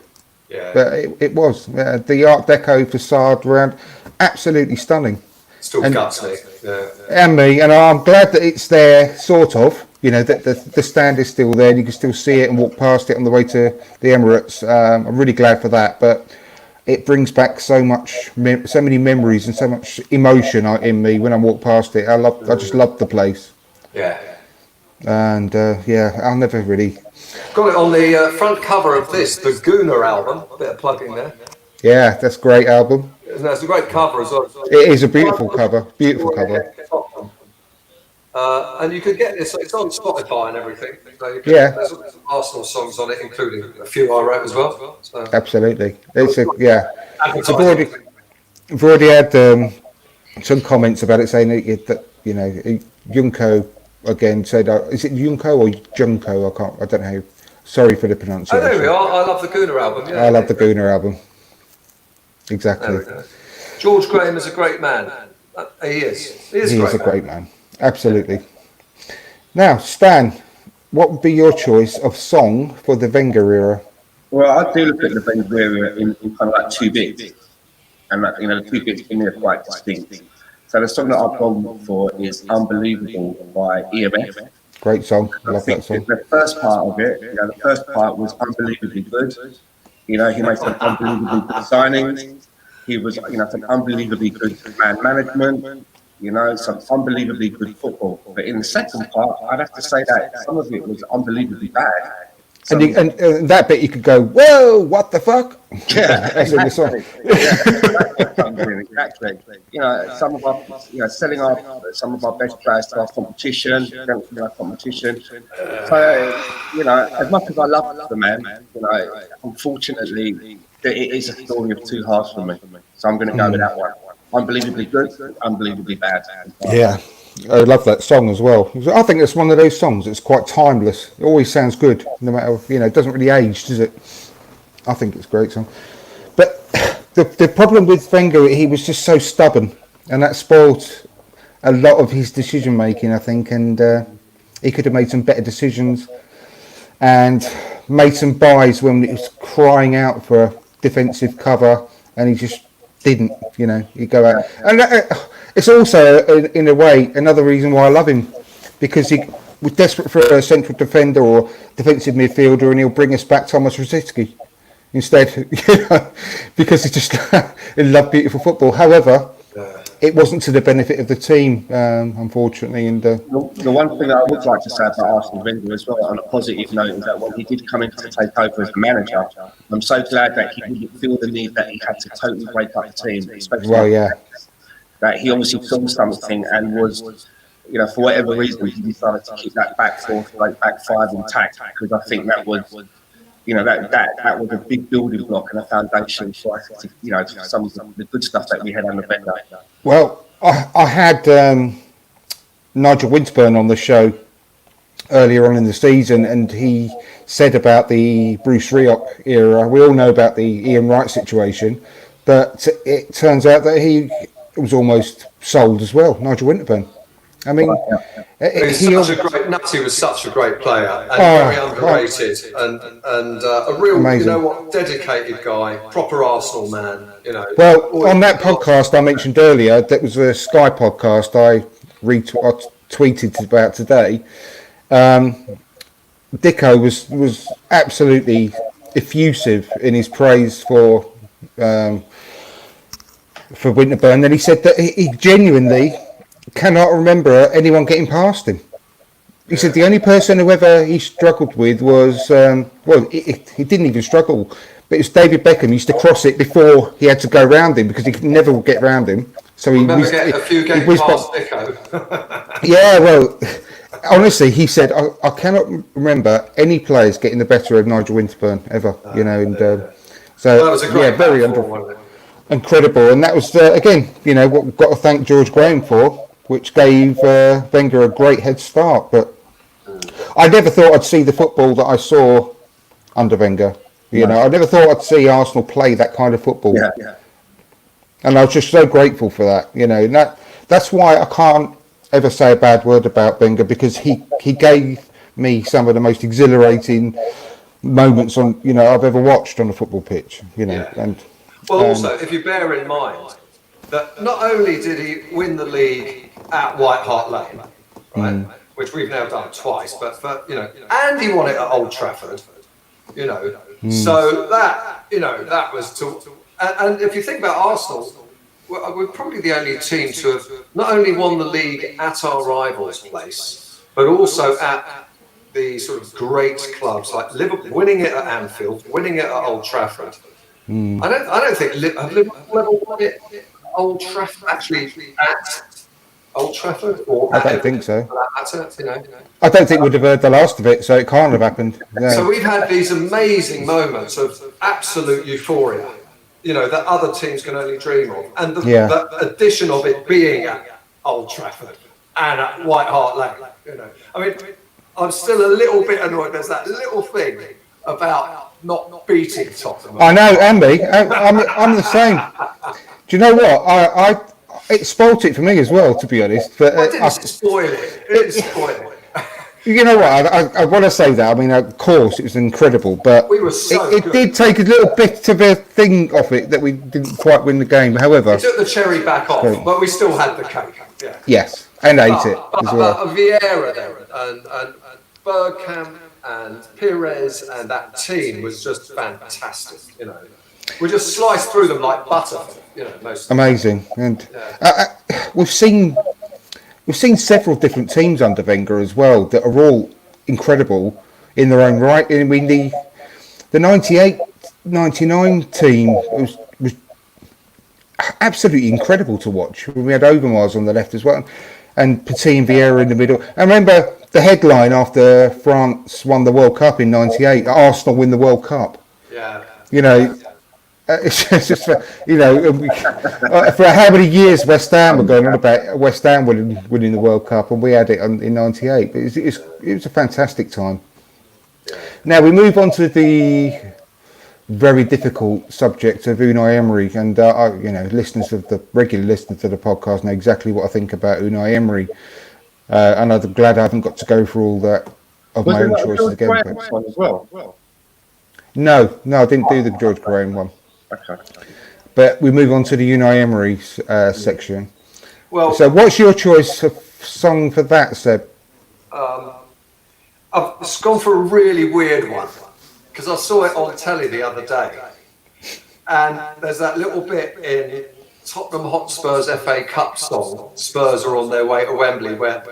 Yeah. But it was the Art Deco facade around, absolutely stunning. Still guts me. Yeah. And me, and I'm glad that it's there, sort of. That the stand is still there, and you can still see it and walk past it on the way to the Emirates. I'm really glad for that, but it brings back so many memories and so much emotion in me when I walk past it. I just love the place. Yeah. And I'll never really. Got it on the front cover of the Gooner album. A bit of plugging there. Yeah, that's a great album. It's a great cover as well. It is a beautiful cover. Beautiful cover. And you could get this. It's on Spotify and everything. So there's some Arsenal songs on it, including a few I wrote as well. So. Absolutely. I've already had some comments about it saying that Junko again said, is it Junko or Junko? I don't know. Sorry for the pronunciation. There we are. I love the Gooner album. Yeah, I love the Gooner album. Exactly. George Graham is a great man. He is. He is a great man. Absolutely. Now, Stan, what would be your choice of song for the Wenger era? Well, I do look at the Wenger era in kind of like 2 bits, and the 2 bits for me are quite distinct. So the song that I've gone for is "Unbelievable" by EMF. Great song. I love that song. The first part of it, the first part was unbelievably good. He made some unbelievably good signings. He was, some unbelievably good man management. Some unbelievably good football. But in the second part, I'd have to say that some of it was unbelievably bad. And, and that bit you could go, whoa, what the fuck? Yeah, As in the song. Exactly. Some of our, selling some of our best players to our competition, So, as much as I love the man, unfortunately, it is a story of two halves for me. So I'm going to go with that one. Unbelievably good, unbelievably bad. Yeah, I love that song as well. I think it's one of those songs that's quite timeless. It always sounds good, no matter, it doesn't really age, does it? I think it's a great song. But the problem with Wenger, he was just so stubborn, and that spoiled a lot of his decision making, I think, and he could have made some better decisions and made some buys when it was crying out for a defensive cover, and he just didn't, he'd go out. And it's also, in a way, another reason why I love him, because he was desperate for a central defender or defensive midfielder, and he'll bring us back Thomas Rosicky instead, because he just he loved beautiful football. However, it wasn't to the benefit of the team, unfortunately. And the one thing that I would like to say about Arsene Wenger as well, on a positive note, is that when he did come in to take over as the manager, I'm so glad that he didn't feel the need that he had to totally break up the team, especially that he obviously saw something and was, for whatever reason, he decided to keep that back four, back five intact, because I think that was, that was a big building block and a foundation for, some of the good stuff that we had on the Wenger. Well, I had Nigel Winterburn on the show earlier on in the season, and he said about the Bruce Rioch era. We all know about the Ian Wright situation, but it turns out that he was almost sold as well, Nigel Winterburn. I mean, Nutty was such a great player and very underrated, and a real, amazing. Dedicated guy, proper Arsenal man. Well, on that podcast I mentioned earlier, that was a Sky podcast I tweeted about today. Dicko was absolutely effusive in his praise for Winterburn, and he said that he genuinely cannot remember anyone getting past him. He said the only person who ever he struggled with was, he didn't even struggle, but it was David Beckham. He used to cross it before he had to go round him, because he could never get round him. So he was getting a few games past Dicko. Yeah, well, honestly, he said, I cannot remember any players getting the better of Nigel Winterburn ever, so that was a great very incredible. And that was, again, what we've got to thank George Graham for, which gave Wenger a great head start. But I never thought I'd see the football that I saw under Wenger. I never thought I'd see Arsenal play that kind of football. Yeah. And I was just so grateful for that. And that's why I can't ever say a bad word about Wenger, because he gave me some of the most exhilarating moments I've ever watched on a football pitch. And also, if you bear in mind that not only did he win the league at White Hart Lane, right, which we've now done twice, but and he won it at Old Trafford, so that that was to. And if you think about Arsenal, we're probably the only team to have not only won the league at our rivals' place, but also at the sort of great clubs like Liverpool, winning it at Anfield, winning it at Old Trafford. I don't think Liverpool ever won it at Old Trafford, actually at Old Trafford. I don't think so. I don't think we'd have heard the last of it, so it can't have happened. Yeah. So we've had these amazing moments of absolute euphoria, that other teams can only dream of. And the addition of it being at Old Trafford and at White Hart Lane, I mean, I'm still a little bit annoyed. There's that little thing about not beating Tottenham. I know, Andy. I'm the same. Do you know what? It spoilt it for me as well, to be honest. But it didn't spoil it. It didn't spoil it. You know what? I want to say that. I mean, of course, it was incredible, but we were it did take a little bit of a thing off it that we didn't quite win the game. However, we took the cherry back off, but we still had the cake. Yeah. Yes, and ate it as well. But Vieira there and Bergkamp and Pires and that team was just fantastic. We just sliced through them like butter. Most amazing. And we've seen several different teams under Wenger as well that are all incredible, in their own right. I mean, the 98-99 team was absolutely incredible to watch. We had Overmars on the left as well, and Petit and Vieira in the middle. I remember the headline after France won the World Cup in '98: Arsenal win the World Cup. Yeah. You know, it's just for how many years West Ham were going on about West Ham winning the World Cup, and we had it in '98. But it was a fantastic time. Now we move on to the very difficult subject of Unai Emery, and regular listeners to the podcast know exactly what I think about Unai Emery, and I'm glad I haven't got to go through all that of my own choices again. As well? No, I didn't do the George Graham one. Okay. But we move on to the Unai Emery section. Well, so what's your choice of song for that, Seb? I've gone for a really weird one because I saw it on telly the other day, and there's that little bit in Tottenham Hotspur's FA Cup song, Spurs are on their way to Wembley, where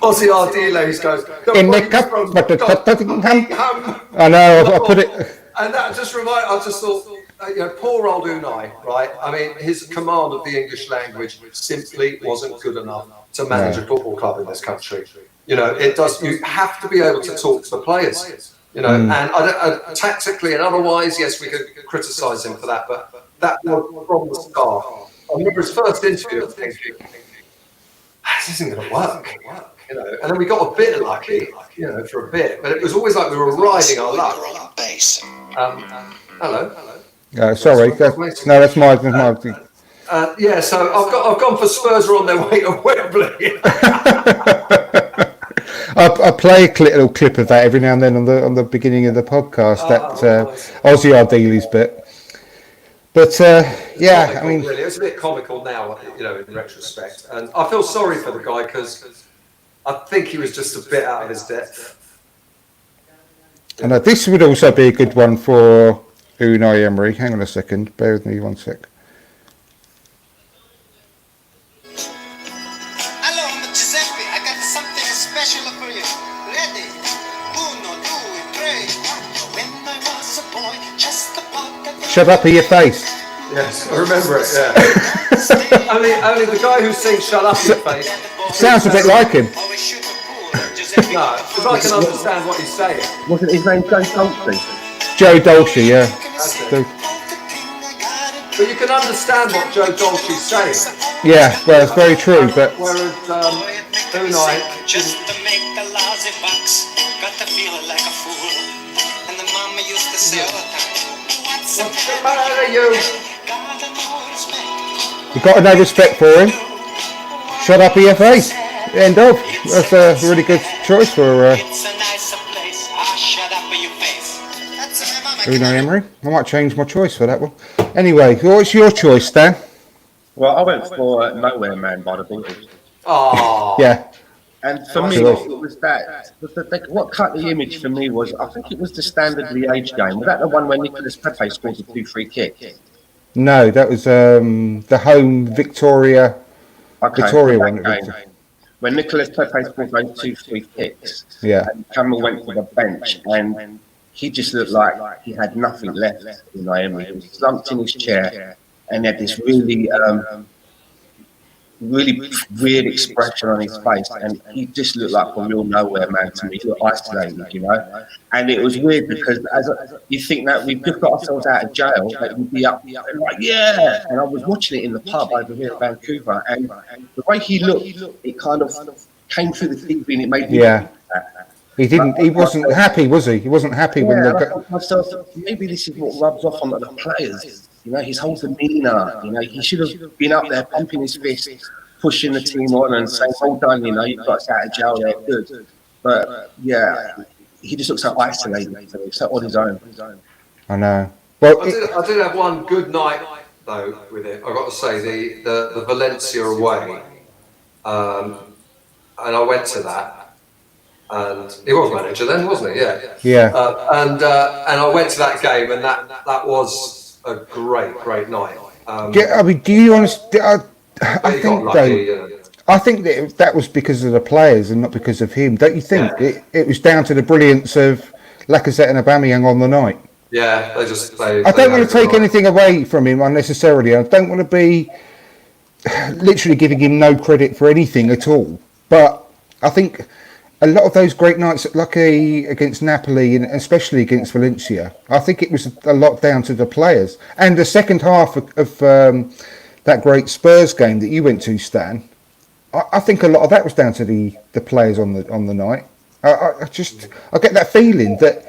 Ozzy Ardiles goes, In the cup, I know, I put it. And that just I just thought, poor old Unai, right? I mean, his command of the English language simply wasn't good enough to manage a football club in this country. You have to be able to talk to the players. And tactically and otherwise, yes, we could criticise him for that, but that was from the start. I remember his first interview thinking, this isn't going to work. And then we got a bit lucky, for a bit, but it was always like we were riding our luck. Hello. Sorry, that's my. So I've gone for Spurs are on their way to Wembley. I play a little clip of that every now and then on the beginning of the podcast. Ozzy Ardiles bit. But Comical, I mean, really, it's a bit comical now, in retrospect, and I feel sorry for the guy because I think he was just a bit out of his depth. And this would also be a good one for Unai Emery. Hang on a second, bear with me 1 sec. Hello, I'm Giuseppe. I got something special for you. Ready? Uno, due, tre. When I was a boy, just a pocket. Shut up, your face. Yes, I remember it. Yeah. only the guy who sings "Shut Up, Your Face" Sounds a bit like him. No, because I can understand what he's saying. Wasn't his name Joe Dolce? Joe Dolce, yeah. That's it. But you can understand what Joe Dolce's saying. Yeah, well, it's very true, but Whereas Unai, Just to make the lousy bucks, got to feel like a fool. And the mama used to say all the time, what's the matter, you? gotta know respect. you've got to know respect for him. Shut up, your face. End of. That's a really good choice for It's a nicer place. Shut up your face. That's mama. Unai Emery. I might change my choice for that one. Anyway, what's your choice, Stan? Well, I went for Nowhere Man by the Beatles. Oh, Yeah. And for me, it was that. What cut the image for me was, I think it was the Standard Liège game. Was that the one where Nicolas Pepe scored a 2-3 kick? No, that was the home Victoria one. Game. When Nicolas Pepe scored those 2-3 kicks, Yeah. and Cameron went to the bench, and he just looked like he had nothing left in Miami. He was slumped in his chair, and he had this really weird expression on his face, and he just looked like a real nowhere man to me. He looked isolated, And it was weird because you think that we've just got ourselves out of jail, that we'd be up and like, yeah. And I was watching it in the pub over here at Vancouver, and the way he looked, it kind of came through the TV, and it made me Yeah. He wasn't happy, was he? He wasn't happy when I the. thought to myself, maybe this is what rubs off on the players. His whole demeanour. He should have been up there pumping his fist, pushing the team on, and saying, "Well done, you got us out of jail there, good." But he just looks so isolated, so on his own. I know. Well, I did have one good night though with it. I got to say the Valencia away, and I went to that. And he was manager then, wasn't he? Yeah. And I went to that game, and that was a great night. I mean, do you honestly? I think got lucky, I think that was because of the players and not because of him. Don't you think? Yeah. It was down to the brilliance of Lacazette and Aubameyang on the night. Yeah, they just. I don't want to take anything away from him unnecessarily. I don't want to be literally giving him no credit for anything at all. But I think a lot of those great nights, like against Napoli and especially against Valencia, I think it was a lot down to the players. And the second half of that great Spurs game that you went to, Stan, I think a lot of that was down to the players on the night. I get that feeling that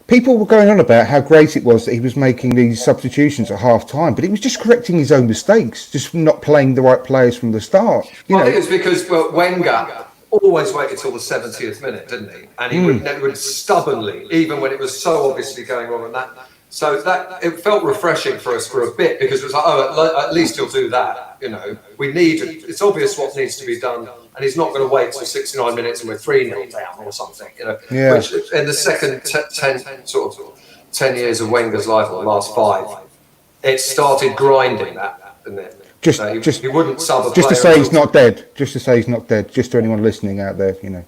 people were going on about how great it was that he was making these substitutions at half time, but he was just correcting his own mistakes, just not playing the right players from the start. I think it's because Wenger always waited till the 70th minute, didn't he? And he would stubbornly, even when it was so obviously going wrong, and that. So that it felt refreshing for us for a bit, because it was like, oh, at least he'll do that. You know, it's obvious what needs to be done, and he's not going to wait till 69 minutes and we're 3-0 down or something. You know, which in the second 10 years of Wenger's life, or the last 5, it started grinding that, didn't it? He wouldn't sub a just to player say he's not dead. Just to say he's not dead. Just to anyone listening out there, you know.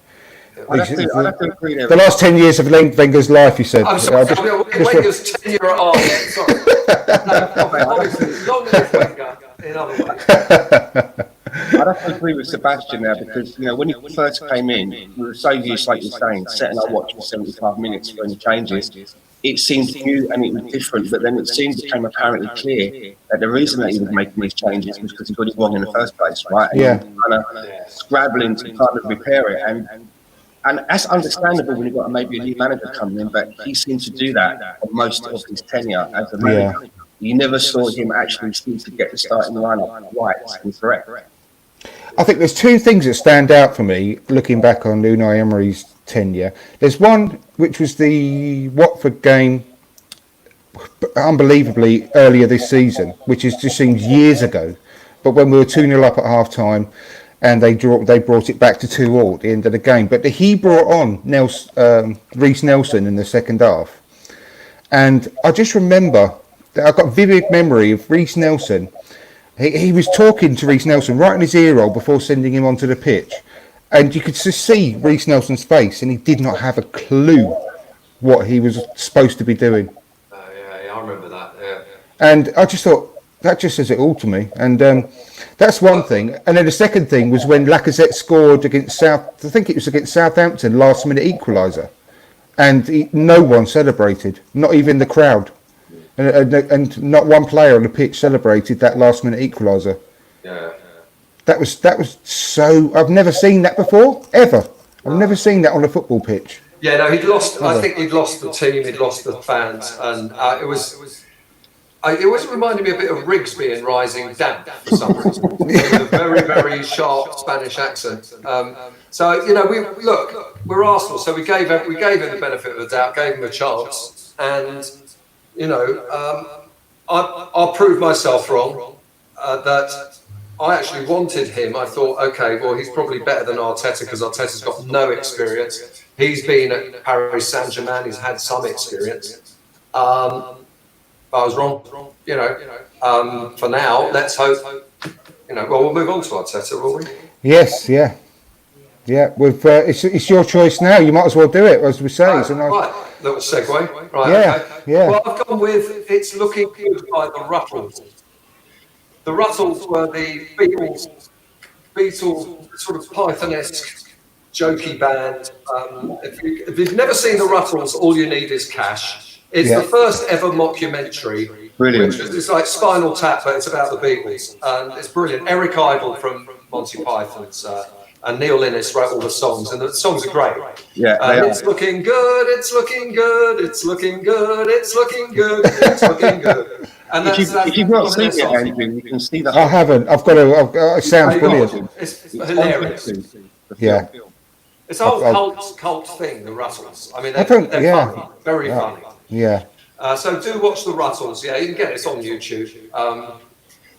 I'd have to agree there. The last 10 years of Wenger's life, he said. I'm sorry, Wenger's tenure at Arsenal. Sorry. Obviously, long live Wenger in other ways. I'd have to agree with Sebastian there, because when he first came in, we were so used, like you're saying, setting our watch for 75 minutes for any changes. It seemed new and it was different, but then it became apparently clear that the reason that he was making these changes was because he got it wrong in the first place, right? And he was kind of scrabbling to kind of repair it, and that's understandable when you've got maybe a new manager coming in, but he seemed to do that for most of his tenure as a manager. You never saw him actually seem to get the starting lineup right and correct. I think there's 2 things that stand out for me looking back on Unai Emery's tenure. There's one which was the Watford game, unbelievably earlier this season, which just seems years ago. But when we were 2-0 up at half time, and they brought it back to 2-2 at the end of the game. But he brought on Reece Nelson in the second half. And I just remember that I've got a vivid memory of Reece Nelson. He was talking to Reece Nelson right in his ear roll before sending him onto the pitch. And you could just see Reece Nelson's face, and he did not have a clue what he was supposed to be doing. Yeah, I remember that, yeah. And I just thought, that just says it all to me. And that's one thing. And then the second thing was when Lacazette scored against Southampton, last-minute equaliser. And no one celebrated, not even the crowd. And not one player on the pitch celebrated that last-minute equaliser. Yeah. That was so... I've never seen that before, ever. I've never seen that on a football pitch. Yeah, no, he'd lost... I think he'd lost the team, he'd lost the fans, and it was reminded me a bit of Rigsby in Rising Damp for some reason, with a very, very sharp Spanish accent. So we're Arsenal, so we gave him the benefit of the doubt, gave him a chance, and I'll prove myself wrong. That I actually wanted him. I thought, okay, well, he's probably better than Arteta, because Arteta's got no experience. He's been at Paris Saint-Germain. He's had some experience. I was wrong, for now, let's hope, we'll move on to Arteta, will we? Yes, yeah. It's your choice now. You might as well do it, as we say. Right, little segue. Right, yeah. Well, I've gone with It's Looking Good by the Ruttles. The Ruttles were the Beatles sort of Python-esque, jokey band. If you've never seen the Ruttles, all you need is cash. It's the first ever mockumentary. Brilliant. It's like Spinal Tap, but it's about the Beatles. And it's brilliant. Eric Idle from Monty Python's and Neil Innes wrote all the songs, and the songs are great. Yeah, it's looking good, it's looking good, it's looking good, it's looking good, it's looking good. And if you've not seen it, Andrew, you can see that. I haven't. It sounds brilliant. It's hilarious. Yeah. It's a whole cult thing, the Ruttles. I mean, they're funny, very funny. Yeah. So do watch the Ruttles. Yeah, you can get it on YouTube.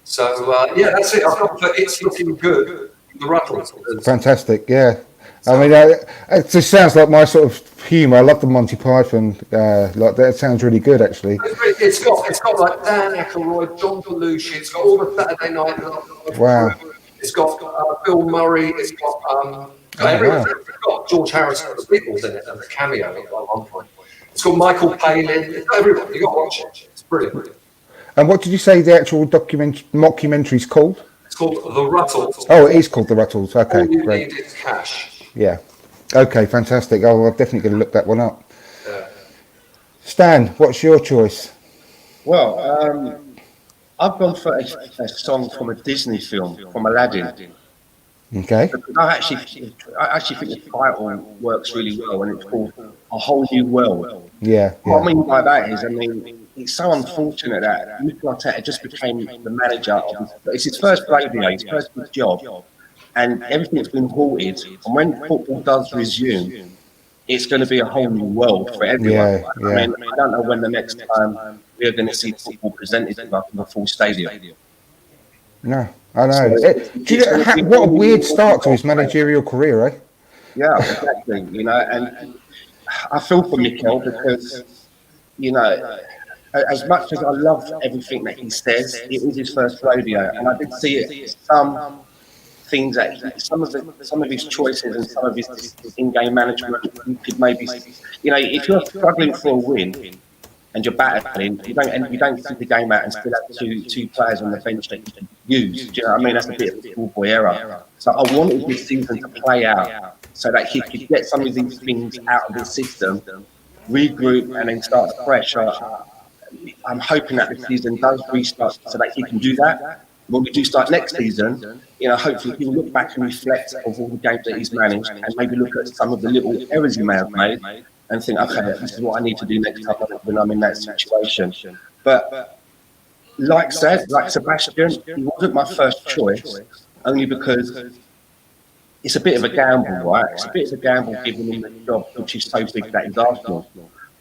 That's it. I've got for It's Looking Good, the Ruttles. Fantastic. Yeah. I mean, it just sounds like my sort of humour. I love the Monty Python. Like that sounds really good, actually. It's got like Dan Aykroyd, John Belushi. It's got all the Saturday Night Live. Wow. It's got Bill Murray. It's got everyone. It's got George Harrison and the Beatles in it and the cameo at one point. It's got Michael Palin. It's got everyone. You got to watch it. It's brilliant. And what did you say the actual mockumentary is called? It's called The Ruttles. Oh, it is called The Ruttles. Okay, All you great. need is cash. Yeah. Okay, fantastic. Oh, I'm definitely going to look that one up. Yeah. Stan, what's your choice? Well, I've gone for a song from a Disney film, from Aladdin. Okay. I actually think the title works really well, and it's called A Whole New World. Yeah. What I mean by that is, it's so unfortunate that Mikel Arteta just became the manager of it's his first radio, his first big job, and everything's been halted. And when football does resume, it's going to be a whole new world for everyone. Yeah. I don't know when the next time we're going to see football presented in a full stadium. No, I know. What a weird start to his managerial career, eh? Yeah, exactly. And I feel for Mikel because, as much as I love everything that he says, it was his first rodeo, and I did see it. Some things that some of his choices and some of his in-game management, you could maybe, if you're struggling for a win and you're battling, you don't see the game out and still have two players on the bench that you can use. Do you know what I mean? That's a bit of a schoolboy error. So I wanted this season to play out so that he could get some of these things out of the system, regroup, and then start fresh. I'm hoping that the season does restart so that he can do that. When we do start next season, hopefully he'll look back and reflect of all the games that he's managed and maybe look at some of the little errors he may have made and think, okay, this is what I need to do next time when I'm in that situation. But like Sebastian, he wasn't my first choice, only because it's a bit of a gamble, right? It's a bit of a gamble giving him the job, which is so big that he's Arsenal.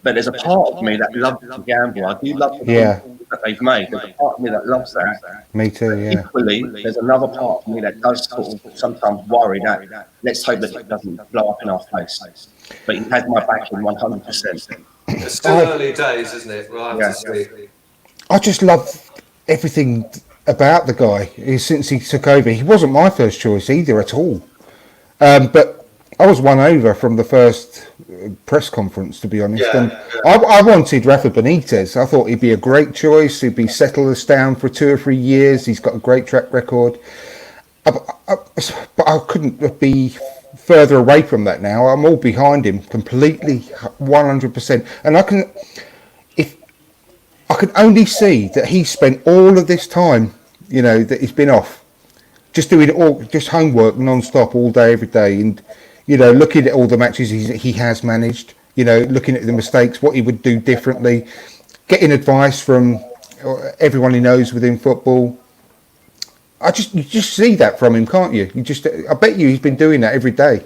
But there's a part of me that loves the gamble. I do love the gamble that they've made. There's a part of me that loves that. Me too, yeah. Equally, there's another part of me that does sort of sometimes worry that let's hope that it doesn't blow up in our face. But he has my backing 100%. It's still early days, isn't it? We'll have to see. I just love everything about the guy since he took over. He wasn't my first choice either at all. But I was won over from the first press conference, to be honest. And I wanted Rafa Benitez. I thought he'd be a great choice. He'd be settle us down for 2 or 3 years. He's got a great track record. But I couldn't be further away from that now. I'm all behind him completely, 100%. And I can only see that he spent all of this time, that he's been off, just doing just homework non-stop all day, every day, and looking at all the matches he has managed, looking at the mistakes, what he would do differently, getting advice from everyone he knows within football. You just see that from him, can't you? I bet you he's been doing that every day,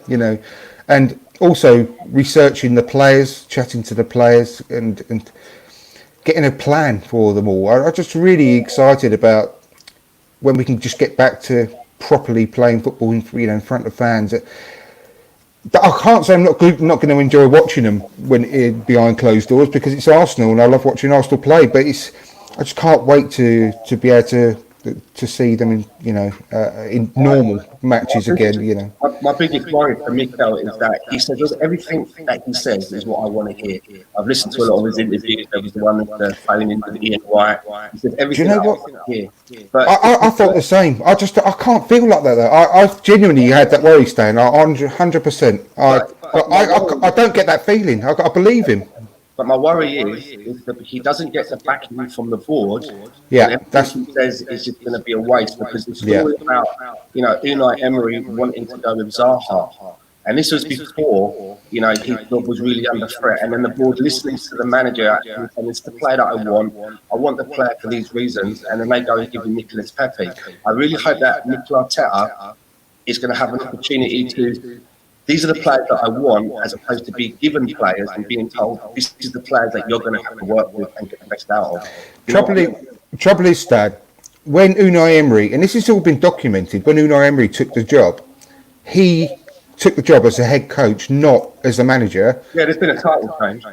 and also researching the players, chatting to the players, and getting a plan for them all. I'm just really excited about when we can just get back to properly playing football in front of fans. I can't say I'm not going to enjoy watching them when behind closed doors because it's Arsenal and I love watching Arsenal play. But I just can't wait to be able to see them in normal matches again. My biggest worry for Mikel is that he says everything that he says is what I want to hear. I've listened to a lot of his interviews. There was the one with playing into Ian White. He said everything. Do you know what? I but I thought the same. I can't feel like that. I genuinely had that worry, Stan. 100%. I don't get that feeling. I believe him. But my worry is that he doesn't get the backing from the board. Yeah, everything he says is just going to be a waste because it's all about, Unai Emery wanting to go with Zaha. And this was before, he was really under threat. And then the board listening to the manager and it's the player that I want the player for these reasons. And then they go and give him Nicolas Pepe. I really hope that Mikel Arteta is going to have an opportunity to. These are the players that I want, as opposed to being given players and being told this is the players that you're going to have to work with and get the best out of. Trouble is, Dad, when Unai Emery, and this has all been documented, when Unai Emery took the job, he took the job as a head coach, not as a manager. Yeah, there's been a title change.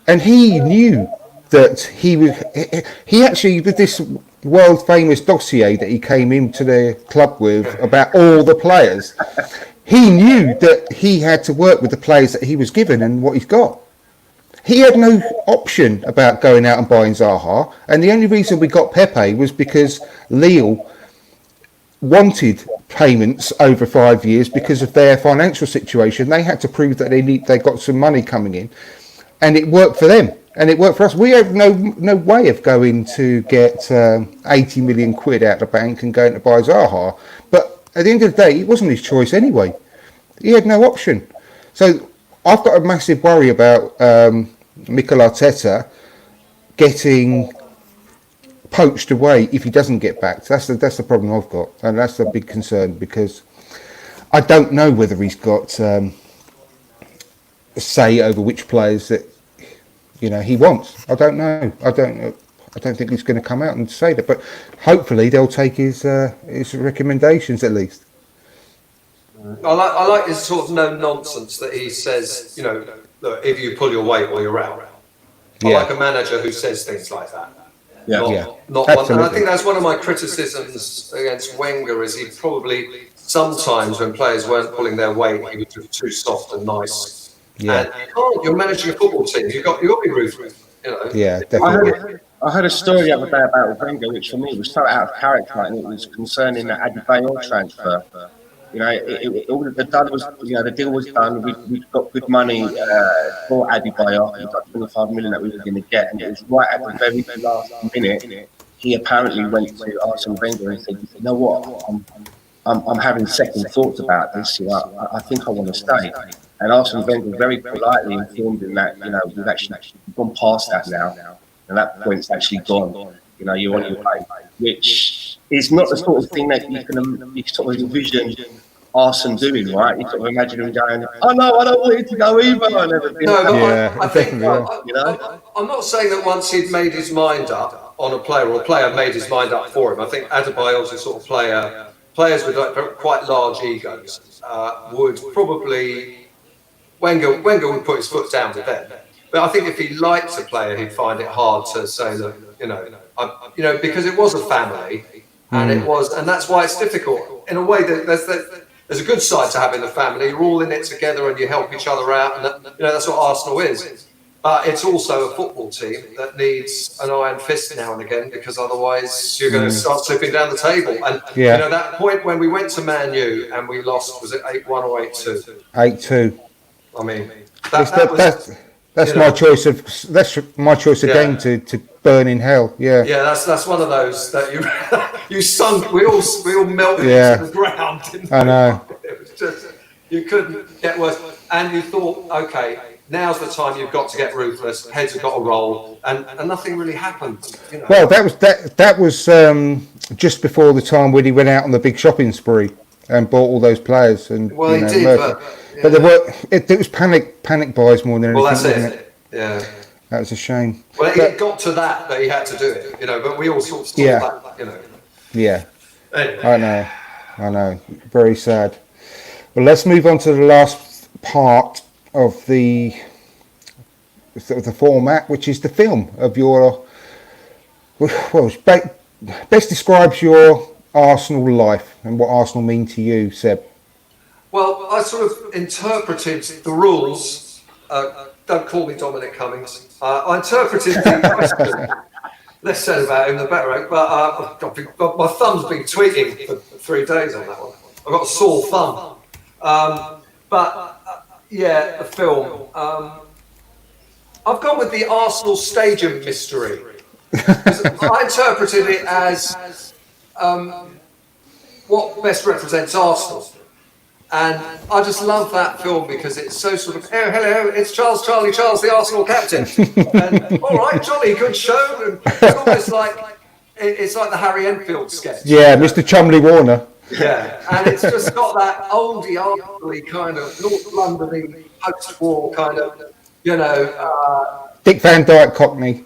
And he knew that he actually did this world famous dossier that he came into the club with about all the players. He knew that he had to work with the players that he was given and what he's got. He had no option about going out and buying Zaha, and the only reason we got Pepe was because Lille wanted payments over 5 years because of their financial situation. They had to prove that they got some money coming in, and it worked for them. And it worked for us. We have no way of going to get 80 million quid out of the bank and going to buy Zaha. But at the end of the day, it wasn't his choice anyway. He had no option. So I've got a massive worry about Mikel Arteta getting poached away if he doesn't get back. That's the problem I've got, and that's a big concern because I don't know whether he's got a say over which players that he wants. I don't know. I don't think he's going to come out and say that, but hopefully they'll take his recommendations at least. I like his sort of no nonsense that he says. Look, if you pull your weight, well, you're out. I like a manager who says things like that. Not one. And I think that's one of my criticisms against Wenger is he probably sometimes when players weren't pulling their weight, he was just too soft and nice. Yeah. And you're managing a football team. You've got to be ruthless. Yeah, definitely. I heard a story the other day about Wenger, which for me was so out of character, and it was concerning the Adebayor transfer. The deal was done. We got good money for Adebayor. It was like 25 million that we were going to get, and it was right at the very last minute. He apparently went to Arsene Wenger and said, "You know what? I'm having second thoughts about this. I think I want to stay." And Arsene Wenger very politely informed him that we've actually gone past that now, and that point's actually gone. You're on your way, which is not the sort of thing that you sort of envision Arsene doing, right? You sort of imagine him going, "Oh no, I don't want it to go either." And everything. No, I think I'm not saying that once he'd made his mind up on a player, or a player made his mind up for him. I think Adebayor's a sort of player. Players with quite large egos would probably. Wenger would put his foot down with them, but I think if he liked a player, he'd find it hard to say, look, because it was a family, and that's why it's difficult. In a way, that there's a good side to having a family. You're all in it together, and you help each other out, and that's what Arsenal is. But it's also a football team that needs an iron fist now and again, because otherwise you're going to start slipping down the table. And that point when we went to Man U and we lost, was it 8-1 or 8-2? 8-2. I mean, that's my choice of game to burn in hell. Yeah, that's one of those that you sunk. We all melted into the ground. I know. It was just you couldn't get worse, and you thought, okay, now's the time you've got to get ruthless. Heads have got to roll, and nothing really happened. Well, that was just before the time when he went out on the big shopping spree and bought all those players. And he did, but there were it was panic buys more than anything. Well, that's wasn't it. Yeah, that was a shame. Well, it got to that he had to do it, But we all sort of stopped that, Yeah, anyway. I know. Very sad. Well, let's move on to the last part of the format, which is the film of your. Well, best describes your Arsenal life and what Arsenal mean to you, Seb. Well, I sort of interpreted the rules. Don't call me Dominic Cummings. I interpreted the question. Less said about him, the better. But my thumb's been tweaking for 3 days on that one. I've got a sore thumb. The film. I've gone with the Arsenal Stadium mystery. I interpreted it as what best represents Arsenal. And I just love that film because it's so sort of, oh, hello, it's Charles, the Arsenal captain. And, all right, jolly good show. And it's almost it's like the Harry Enfield sketch. Yeah, Mr. Chumley Warner. Yeah, and it's just got that oldie kind of North London post-war kind of, Dick Van Dyke Cockney.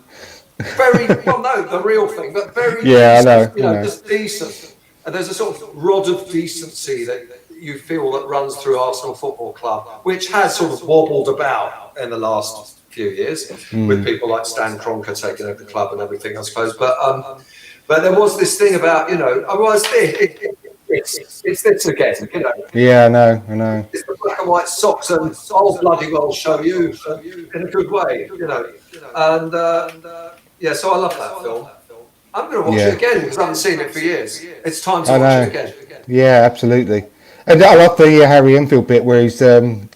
Very, the real thing, but very, decent, I know. Just decent. And there's a sort of rod of decency that you feel that runs through Arsenal Football Club, which has sort of wobbled about in the last few years with people like Stan Kroenke taking over the club and everything, I suppose. But there was this thing about, otherwise it's this again, Yeah, I know. It's the black and white socks and I'll bloody well show you in a good way, And so I love that film. I'm going to watch it again because I haven't seen it for years. It's time to watch it again. Yeah, absolutely. And I love the Harry Enfield bit where he's saying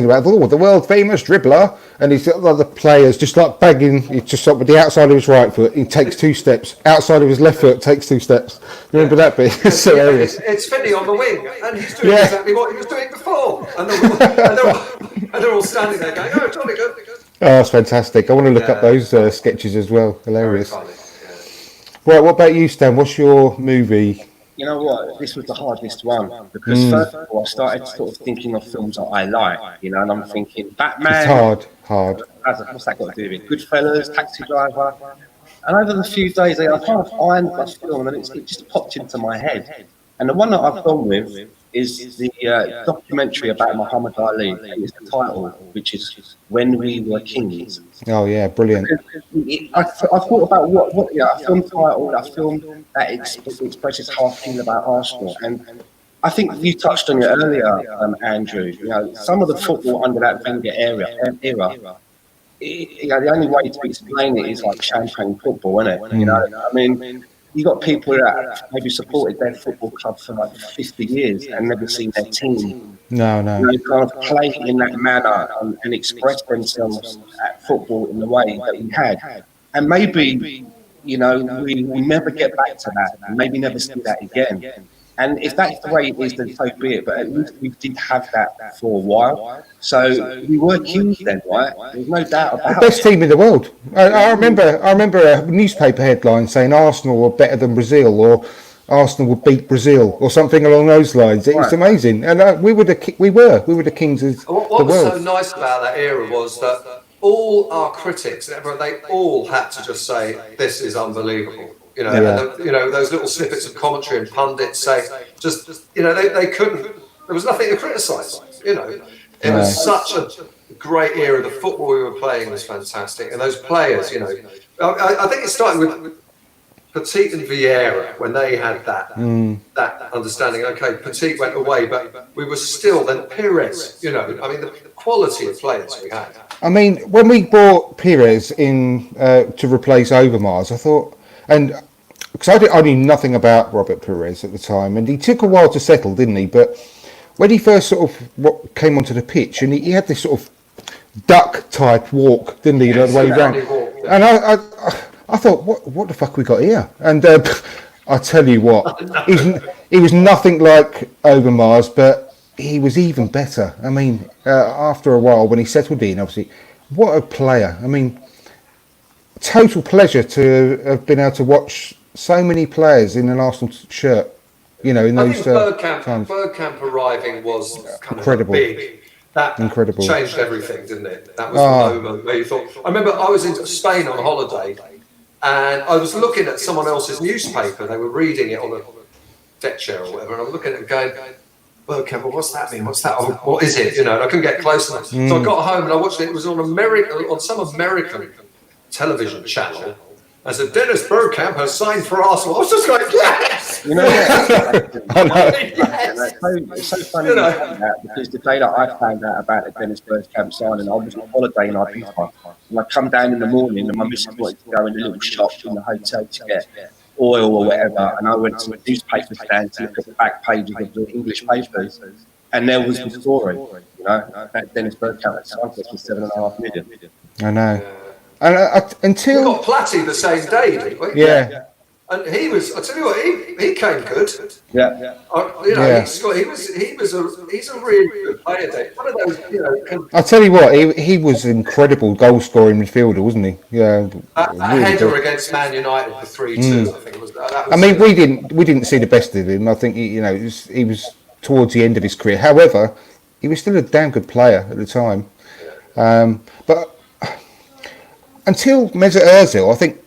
about the world famous dribbler, and he's got other players just like bagging. He just stopped with the outside of his right foot. He takes 2 steps. Outside of his left foot, takes 2 steps. Remember that bit? It's so hilarious. It's Finney on the wing, and he's doing exactly what he was doing before. And they're all standing there going, "Oh, jolly good." Oh, it's fantastic. I want to look up those sketches as well. Hilarious. Right, what about you, Stan? What's your movie? You know what? This was the hardest one because first of all, I started sort of thinking of films that I like, and I'm thinking Batman. It's hard. What's that got to do with it? Goodfellas, Taxi Driver. And over the few days, I kind of find that film, and it just popped into my head. And the one that I've gone with is the documentary about Muhammad Ali, and it's the title, which is When We Were Kings. Oh yeah, brilliant. I thought about what a film title, a film that expresses how I feel about Arsenal, and I think you touched on it earlier, Andrew. Some of the football under that Wenger era. The only way to explain it is like champagne football, isn't it? I mean, you got people that maybe supported their football club for like 50 years and never seen their team. No. They kind of play in that manner and express themselves at football in the way that we had. And maybe, we never get back to that. And maybe never see that again. And if that's the way it is, then so be it. But at least we did have that for a while. So we were kings then, right? There's no doubt about it. The best team in the world. I remember a newspaper headline saying Arsenal were better than Brazil, or Arsenal would beat Brazil, or something along those lines. It was amazing, and we were the kings of the world. What was so nice about that era was that all our critics, they all had to just say, "This is unbelievable." And those little snippets of commentary and pundits say, they couldn't. There was nothing to criticise. It was such a great era. The football we were playing was fantastic, and those players. I think it started with Petit and Vieira when they had that understanding. Okay, Petit went away, but we were still then Pires. The quality of players we had. I mean, when we brought Pires in to replace Overmars, I thought. And because I knew nothing about Robert Pires at the time, and he took a while to settle, didn't he? But when he first sort of came onto the pitch, and he had this sort of duck type walk, didn't he? Yes, the way he ran. And I thought, what the fuck we got here? And I tell you what, he was nothing like Overmars, but he was even better. I mean, after a while, when he settled in, obviously, what a player! I mean. Total pleasure to have been able to watch so many players in an Arsenal shirt, in those times. Bergkamp arriving was kind incredible. Of big. That incredible. Changed everything, didn't it? That was the moment where you thought. I remember I was in Spain on holiday, and I was looking at someone else's newspaper. They were reading it on a deck chair or whatever, and I'm looking at it going, Bergkamp, what's that mean? What's that? What is it? And I couldn't get close enough. So I got home and I watched it. It was on some American television channel. I said, Dennis Bergkamp has signed for Arsenal. I was just like, yes! It's so funny that because the day that I found out about the Dennis Bergkamp signing, I was on holiday in Ibiza. And I come down in the morning and my missus wanted to go in a little shop in the hotel to get oil or whatever. And I went to the newspaper stand to look at the back pages of the English papers. And there was the story, that Dennis Bergkamp had signed for $7.5 million. I know. And until we got Platty the same day, didn't we? Yeah. And he was. I tell you what, he came good. Yeah. He's a really good player, Dave. One of those, I tell you what, he was an incredible goal scoring midfielder, wasn't he? Yeah. That really header against Man United for 3-2, I think it was. That was I mean, we didn't see the best of him. I think he was towards the end of his career. However, he was still a damn good player at the time. But until Mesut Ozil, I think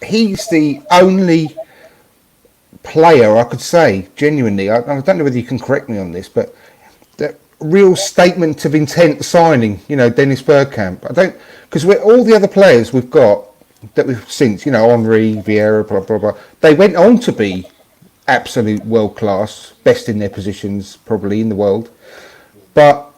he's the only player I could say genuinely. I don't know whether you can correct me on this, but that real statement of intent signing, Dennis Bergkamp. I don't, because all the other players we've got that we've since, Henry, Vieira, blah, blah, blah, they went on to be absolute world class, best in their positions probably in the world. But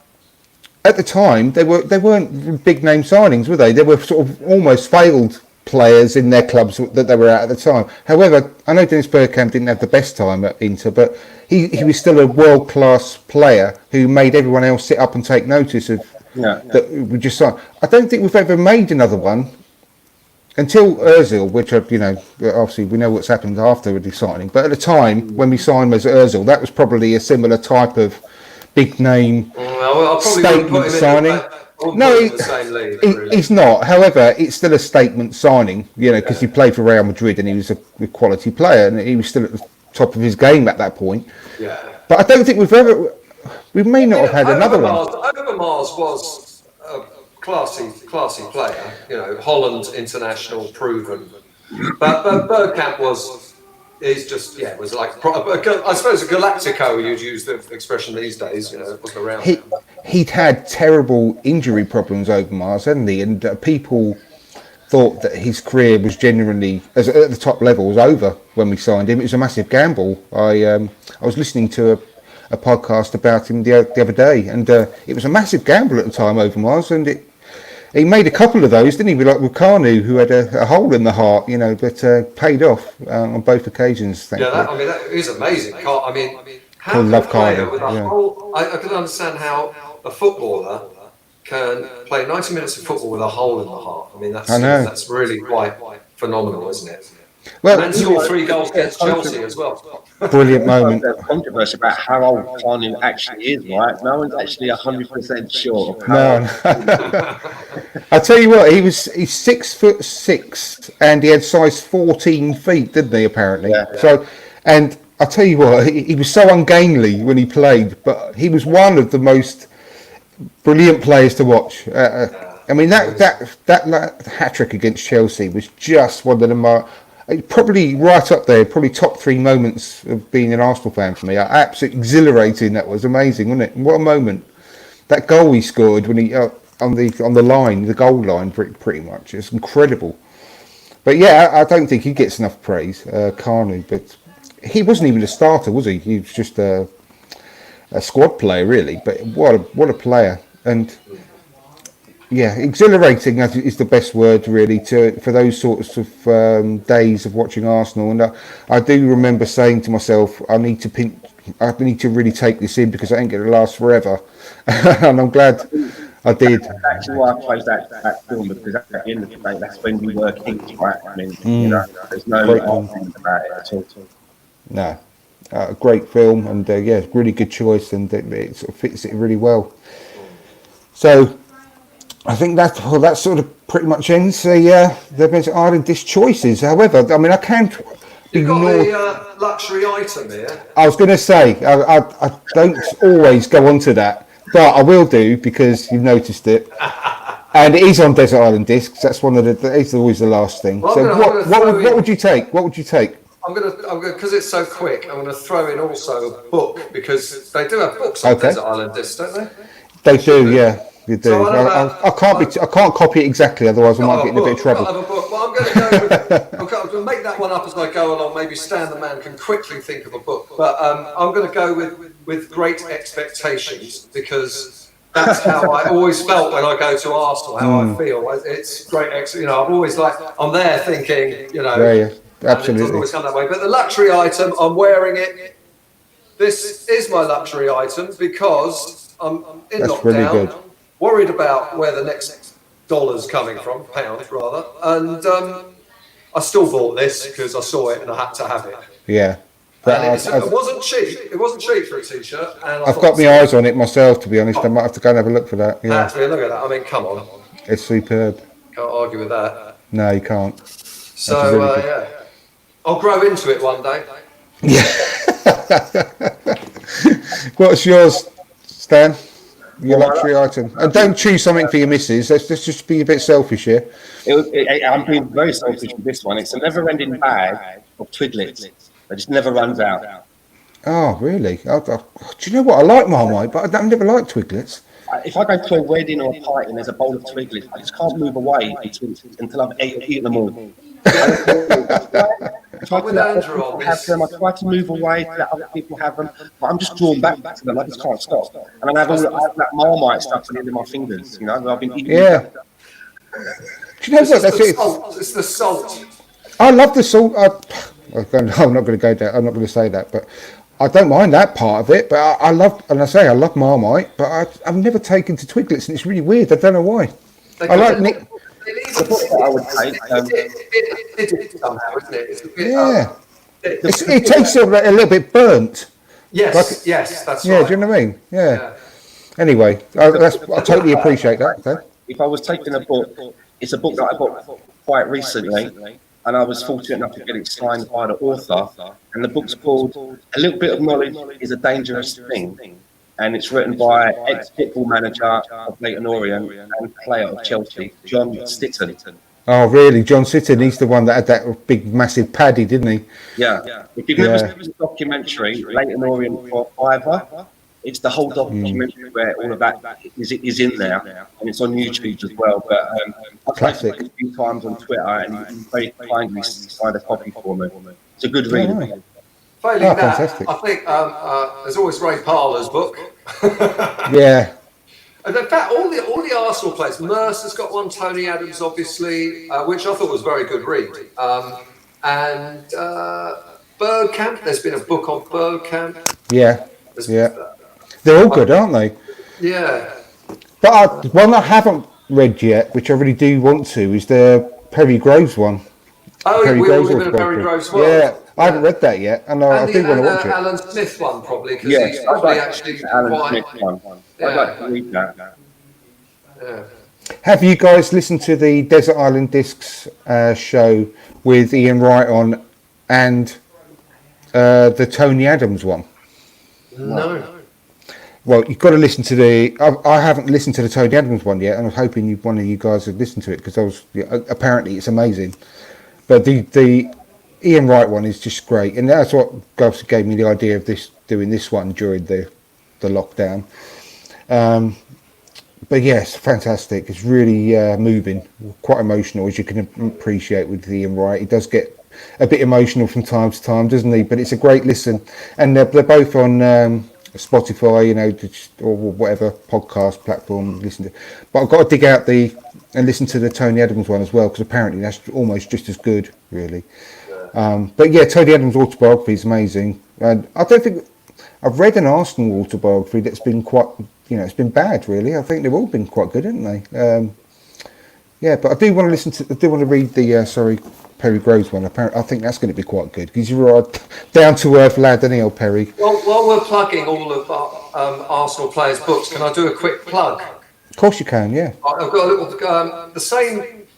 at the time, they weren't big name signings, were they? They were sort of almost failed players in their clubs that they were at the time. However, I know Dennis Bergkamp didn't have the best time at Inter, but he was still a world class player who made everyone else sit up and take notice of that we just signed. I don't think we've ever made another one until Ozil, which obviously we know what's happened after the signing. But at the time when we signed Mesut Ozil, that was probably a similar type of big name statement signing. No, he's not. However, it's still a statement signing, because he played for Real Madrid and he was a quality player and he was still at the top of his game at that point. Yeah. But I don't think we may not have had another one. Overmars was a classy player, Holland international proven. But Bergkamp was like, I suppose a Galactico, you'd use the expression these days, it wasn't around. He'd had terrible injury problems over Mars, hadn't he? And people thought that his career was genuinely, at the top level, was over when we signed him. It was a massive gamble. I was listening to a podcast about him the other day, and it was a massive gamble at the time over Mars, and he made a couple of those, didn't he? Like with Kanu, who had a hole in the heart, but paid off on both occasions. That is amazing. How love Kanu. I can understand how a footballer can play 90 minutes of football with a hole in the heart. That's really quite phenomenal, isn't it? Well, and scored 3 goals against Chelsea as well. Brilliant moment. There's controversy about how old Kanu actually is, right? No one's actually 100% sure. No. I tell you what, he's 6'6" and he had size 14 feet, didn't he? Apparently. Yeah. So, and I tell you what, he was so ungainly when he played, but he was one of the most brilliant players to watch. That hat trick against Chelsea was just one of the probably right up there, probably top 3 moments of being an Arsenal fan for me. Absolutely exhilarating. That was amazing, wasn't it? What a moment! That goal he scored when he on the line, the goal line, pretty much. It's incredible. But yeah, I don't think he gets enough praise, Kanu. But he wasn't even a starter, was he? He was just a squad player, really. But what a player! And yeah, exhilarating is the best word, really, for those sorts of days of watching Arsenal. And I do remember saying to myself, I need to really take this in because I ain't going to last forever. And I'm glad I did. That's actually why I chose that film, because at the end of the day, that's when we were kings, right? There's no argument about it at all. No, a great film, and really good choice, and it sort of fits it really well. So I think that sort of pretty much ends the Mesut Island dish choices. However, I can't ignore. You've got the luxury item here. I was going to say I don't always go on to that, but I will do because you've noticed it, and it is on Desert Island discs. That's one of it's always the last thing. Well, so what would you take? What would you take? I'm gonna because it's so quick. I'm gonna throw in also a book because they do have books on Desert Island discs, don't they? They do, yeah. You do. So I can't copy it exactly, otherwise I might get in a bit of trouble. Well, I'm going to go. I'm going to make that one up as I go along. Maybe StanTheMan can quickly think of a book, but I'm going to go with Great Expectations because that's how I always felt when I go to Arsenal. How I feel. It's great. I'm always I'm there thinking, Yeah, absolutely. It doesn't always come that way. But the luxury item, I'm wearing it. This is my luxury item because I'm in lockdown. Really good. Worried about where the next dollar's coming from, pounds rather, and I still bought this because I saw it and I had to have it. Yeah, it wasn't cheap. It wasn't cheap for a t-shirt. And I've got my eyes on it myself, to be honest. I might have to go and have a look for that. Yeah, actually, look at that. Come on, it's superb. Can't argue with that. No, you can't. So really I'll grow into it one day. Yeah. What's yours, Stan? Your luxury item, and don't choose something for your missus. Let's just be a bit selfish here. I'm being very selfish with this one. It's a never-ending bag of Twiglets that just never runs out. Oh, really? Do you know what? I like Marmite, but I've never liked Twiglets. If I go to a wedding or a party and there's a bowl of Twiglets, I just can't move away until I've eaten them all. I try I'm to with let other Andrew on people have this. them. I try to move away to let other people have them, but I'm just drawn back to them. I just can't stop. And I have that Marmite stuff on the end of my fingers. You know, I've been eating. Yeah. Do you know what? That's it. It's the salt. I love the salt. I'm not going to go there. I'm not going to say that, but I don't mind that part of it. But I love, and I say I love Marmite, but I've never taken to Twiglets, and it's really weird. I don't know why. I like Nick. The book that I would take. It somehow, isn't it? It's a bit, Yeah. It tastes a little bit burnt. yes, yes, that's Yeah, right. do you know what I mean? Yeah. Anyway, I totally appreciate that. Okay. If I was taking a book, it's a book that I got quite recently, and I was fortunate enough to get it signed by the author. And the book's called "A Little Bit of Knowledge is a Dangerous Thing," and it's written by ex-football manager of Leyton Orient and player of Chelsea, John Stitton. Oh, really? John Sitton, he's the one that had that big, massive paddy, didn't he? Yeah. If you've never seen the documentary, Leyton Orient for Fiver, it's the whole documentary where all of that is in there, and it's on YouTube as well. But I've Classic. played it a few times on Twitter, and he very kindly signed a copy for me. It's a good read. Oh, Failing Oh, that, fantastic. I think there's always Ray Parlour's book. yeah. And in fact, all the Arsenal players, Mercer's got one, Tony Adams, obviously, which I thought was a very good read. And Bergkamp, there's been a book on Bergkamp. Yeah. There's- Yeah. They're all good, aren't they? Yeah. But one I haven't read yet, which I really do want to, is the Perry Groves one. Oh, Perry we all Groves live in a Perry Groves world. Yeah, I haven't read that yet, and I And do the want to watch it. Alan Smith one, probably, because Yes, he's I'd probably like actually the Alan quite... Smith one. I'd like to read that. Yeah. Have you guys listened to the Desert Island Discs show with Ian Wright on, and the Tony Adams one? No. Well, you've got to listen to the. I haven't listened to the Tony Adams one yet, and I was hoping one of you guys would listen to it because apparently it's amazing. But the Ian Wright one is just great, and that's what gave me the idea of doing this one during the lockdown. But yes, fantastic. It's really moving, quite emotional, as you can appreciate with Ian Wright. He does get a bit emotional from time to time, doesn't he? But it's a great listen, and they're both on Spotify, or whatever podcast platform you listen to. But I've got to dig out and listen to the Tony Adams one as well, because apparently that's almost just as good, really. But yeah, Tony Adams' autobiography is amazing, and I don't think I've read an Arsenal autobiography that's been quite, it's been bad, really. I think they've all been quite good, haven't they? Yeah, but I do want to read the Perry Groves one. Apparently, I think that's going to be quite good because you're a down to earth lad, isn't he, old Perry? Well, while we're plugging all of Arsenal players' books, can I do a quick plug? Of course you can, yeah. I've got a little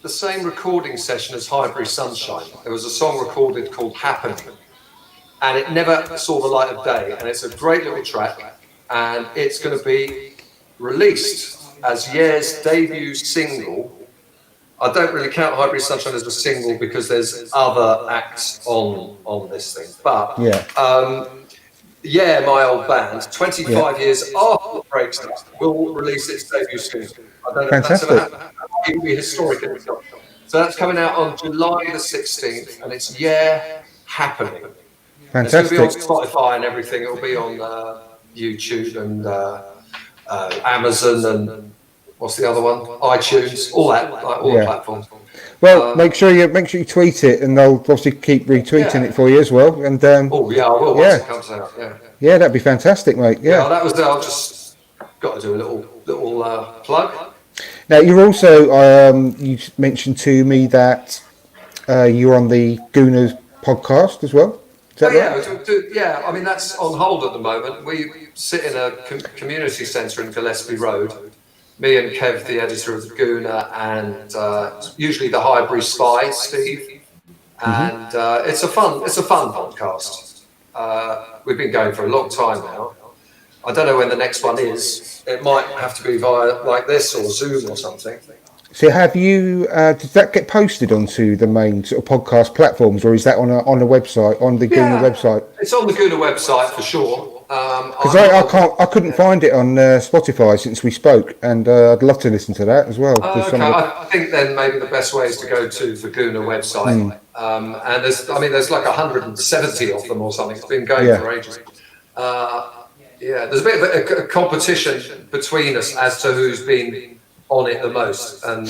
the same recording session as Highbury Sunshine. There was a song recorded called Happening, and it never saw the light of day. And it's a great little track, and it's going to be released as Ye's debut single. I don't really count Highbury Sunshine as a single because there's other acts on this thing. But my old band, 25 years after the breaks, will release its debut single. I don't know if that's ever happened. It will be historic. So that's coming out on July the 16th, and it's Happening. Fantastic. It's going to be on Spotify and everything. It'll be on YouTube and Amazon and what's the other one? iTunes, all that, all the platforms. Well, make sure you tweet it, and they'll obviously keep retweeting it for you as well. And I will once it comes out. Yeah, that'd be fantastic, mate. Yeah. That was. I'll just got to do a little plug. Now you're also you mentioned to me that you're on the Gooners podcast as well. Is that right? Yeah. I mean that's on hold at the moment. We sit in a community centre in Gillespie Road. Me and Kev, the editor of the Gooner, and usually the Highbury Spy, Steve, and it's a fun podcast. We've been going for a long time now. I don't know when the next one is. It might have to be via like this or Zoom or something. So have you? Did that get posted onto the main sort of podcast platforms, or is that on a website, on the Guna website? It's on the Guna website for sure. Because I couldn't find it on Spotify since we spoke, and I'd love to listen to that as well. Okay, I think then maybe the best way is to go to the Guna website, and there's like 170 of them or something. It's been going for ages. There's a bit of a competition between us as to who's been on it the most, and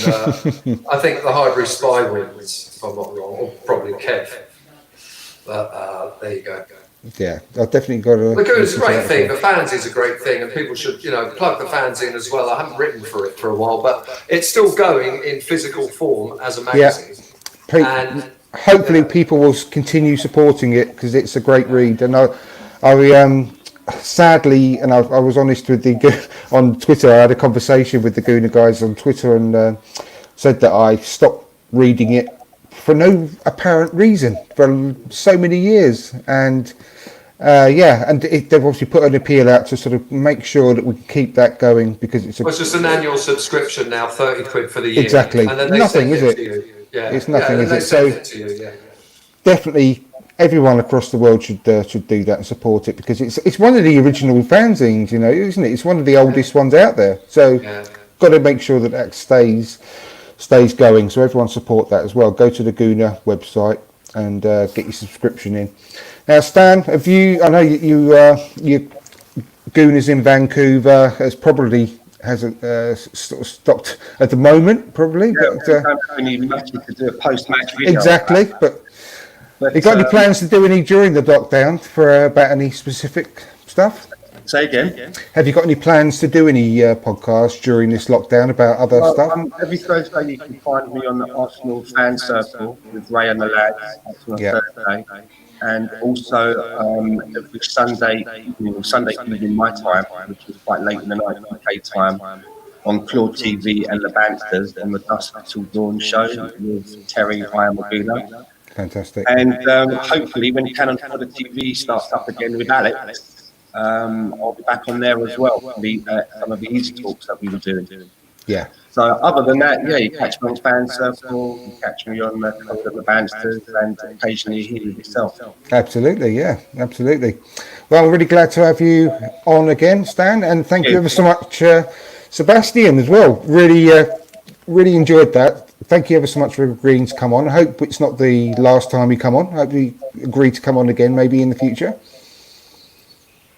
I think the Highbury Spy wins, if I'm not wrong, or probably Kev. But there you go. Yeah, I've definitely got to. The Guna's a great thing. The fanzine's a great thing, and people should, plug the fanzine as well. I haven't written for it for a while, but it's still going in physical form as a magazine. And hopefully, people will continue supporting it because it's a great read. And I sadly, and I was honest with on Twitter. I had a conversation with the Guna guys on Twitter and said that I stopped reading it for no apparent reason for so many years, and they've obviously put an appeal out to sort of make sure that we keep that going because it's just an annual subscription now, 30 quid for the year. Exactly, and then they nothing, is it? It's nothing, is it? So definitely, everyone across the world should do that and support it because it's one of the original fanzines, isn't it? It's one of the oldest ones out there. So got to make sure that stays going. So everyone support that as well. Go to the Guna website and get your subscription in. Now, Stan, have you? I know you Guna's in Vancouver hasn't sort of stopped at the moment, probably. Yeah, but we need Matthew to do a post-match video. Exactly, but you got any plans to do any during the lockdown for about any specific stuff? Say again. Have you got any plans to do any podcasts during this lockdown about other stuff? Every Thursday you can find me on the Arsenal fan circle with Ray and the lads. That's on Thursday. And also every Sunday evening my time, which is quite late in the night UK time, on Claw TV and the Bansters on the Dusk Till Dawn show with Terry Hyamaguna. Fantastic. And hopefully when Canon for the TV starts up again with Alex, I'll be back on there as well for some of the easy talks that we were doing. Yeah. So other than that, you catch me on Fan Circle, you catch me on the Bandsters, and occasionally here with yourself. Absolutely, yeah, absolutely. Well, I'm really glad to have you on again, Stan, and thank you ever so much, Sebastian, as well. Really enjoyed that. Thank you ever so much for agreeing to come on. I hope it's not the last time you come on. I hope you agree to come on again, maybe in the future.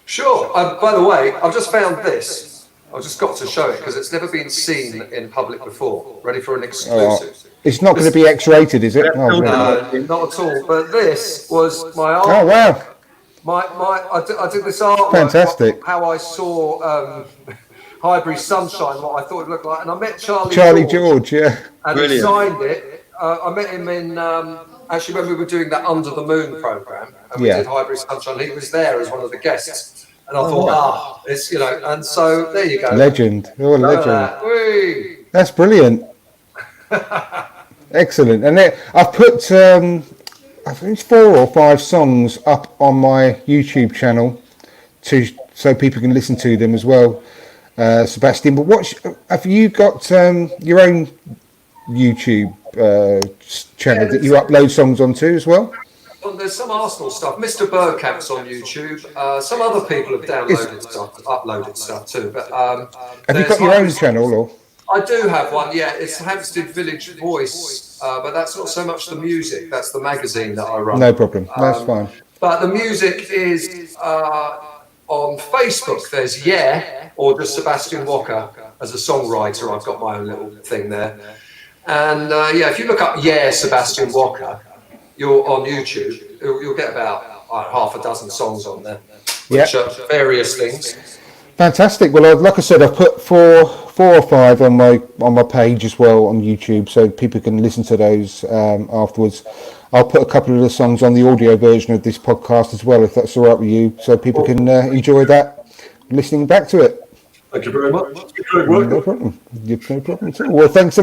Sure. By the way, I've just found this. I've just got to show it because it's never been seen in public before. Ready for an exclusive? It's not going to be X-rated, is it? No, not at all. But this was my art. Oh wow! I did this artwork. Fantastic. How I saw Highbury Sunshine, what I thought it looked like, and I met Charlie George, yeah. And he signed it. I met him in actually when we were doing that Under the Moon program, and we did Highbury Sunshine. He was there as one of the guests. And I thought, it's, and so there you go. Legend. Oh, legend. That's brilliant. Excellent. And I've put, I think it's 4 or 5 songs up on my YouTube channel so people can listen to them as well, Sebastian. But have you got your own YouTube channel that you upload songs onto as well? Well, there's some Arsenal stuff. Mr. Bergkamp's on YouTube. Some other people have uploaded stuff too. But have you got your own channel, or? I do have one. Yeah, it's Hampstead Village Voice, but that's not so much the music. That's the magazine that I run. No problem. That's fine. But the music is on Facebook. There's or just Sebastian Wocker as a songwriter. I've got my own little thing there. And if you look up Sebastian Wocker, you're on YouTube, you'll get about half a dozen songs on there, which are various things. Fantastic. Well, like I said, I've put 4 or 5 on my page as well on YouTube, so people can listen to those afterwards. I'll put a couple of the songs on the audio version of this podcast as well, if that's all right with you, so people can enjoy that listening back to it. Thank you very much. No problem. No problem at all. Well, thanks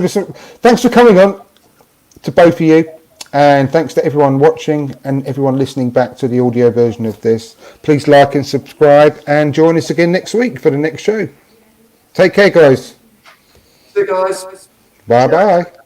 for coming on to both of you. And thanks to everyone watching and everyone listening back to the audio version of this. Please like and subscribe and join us again next week for the next show. Take care, guys. See you guys. Bye bye.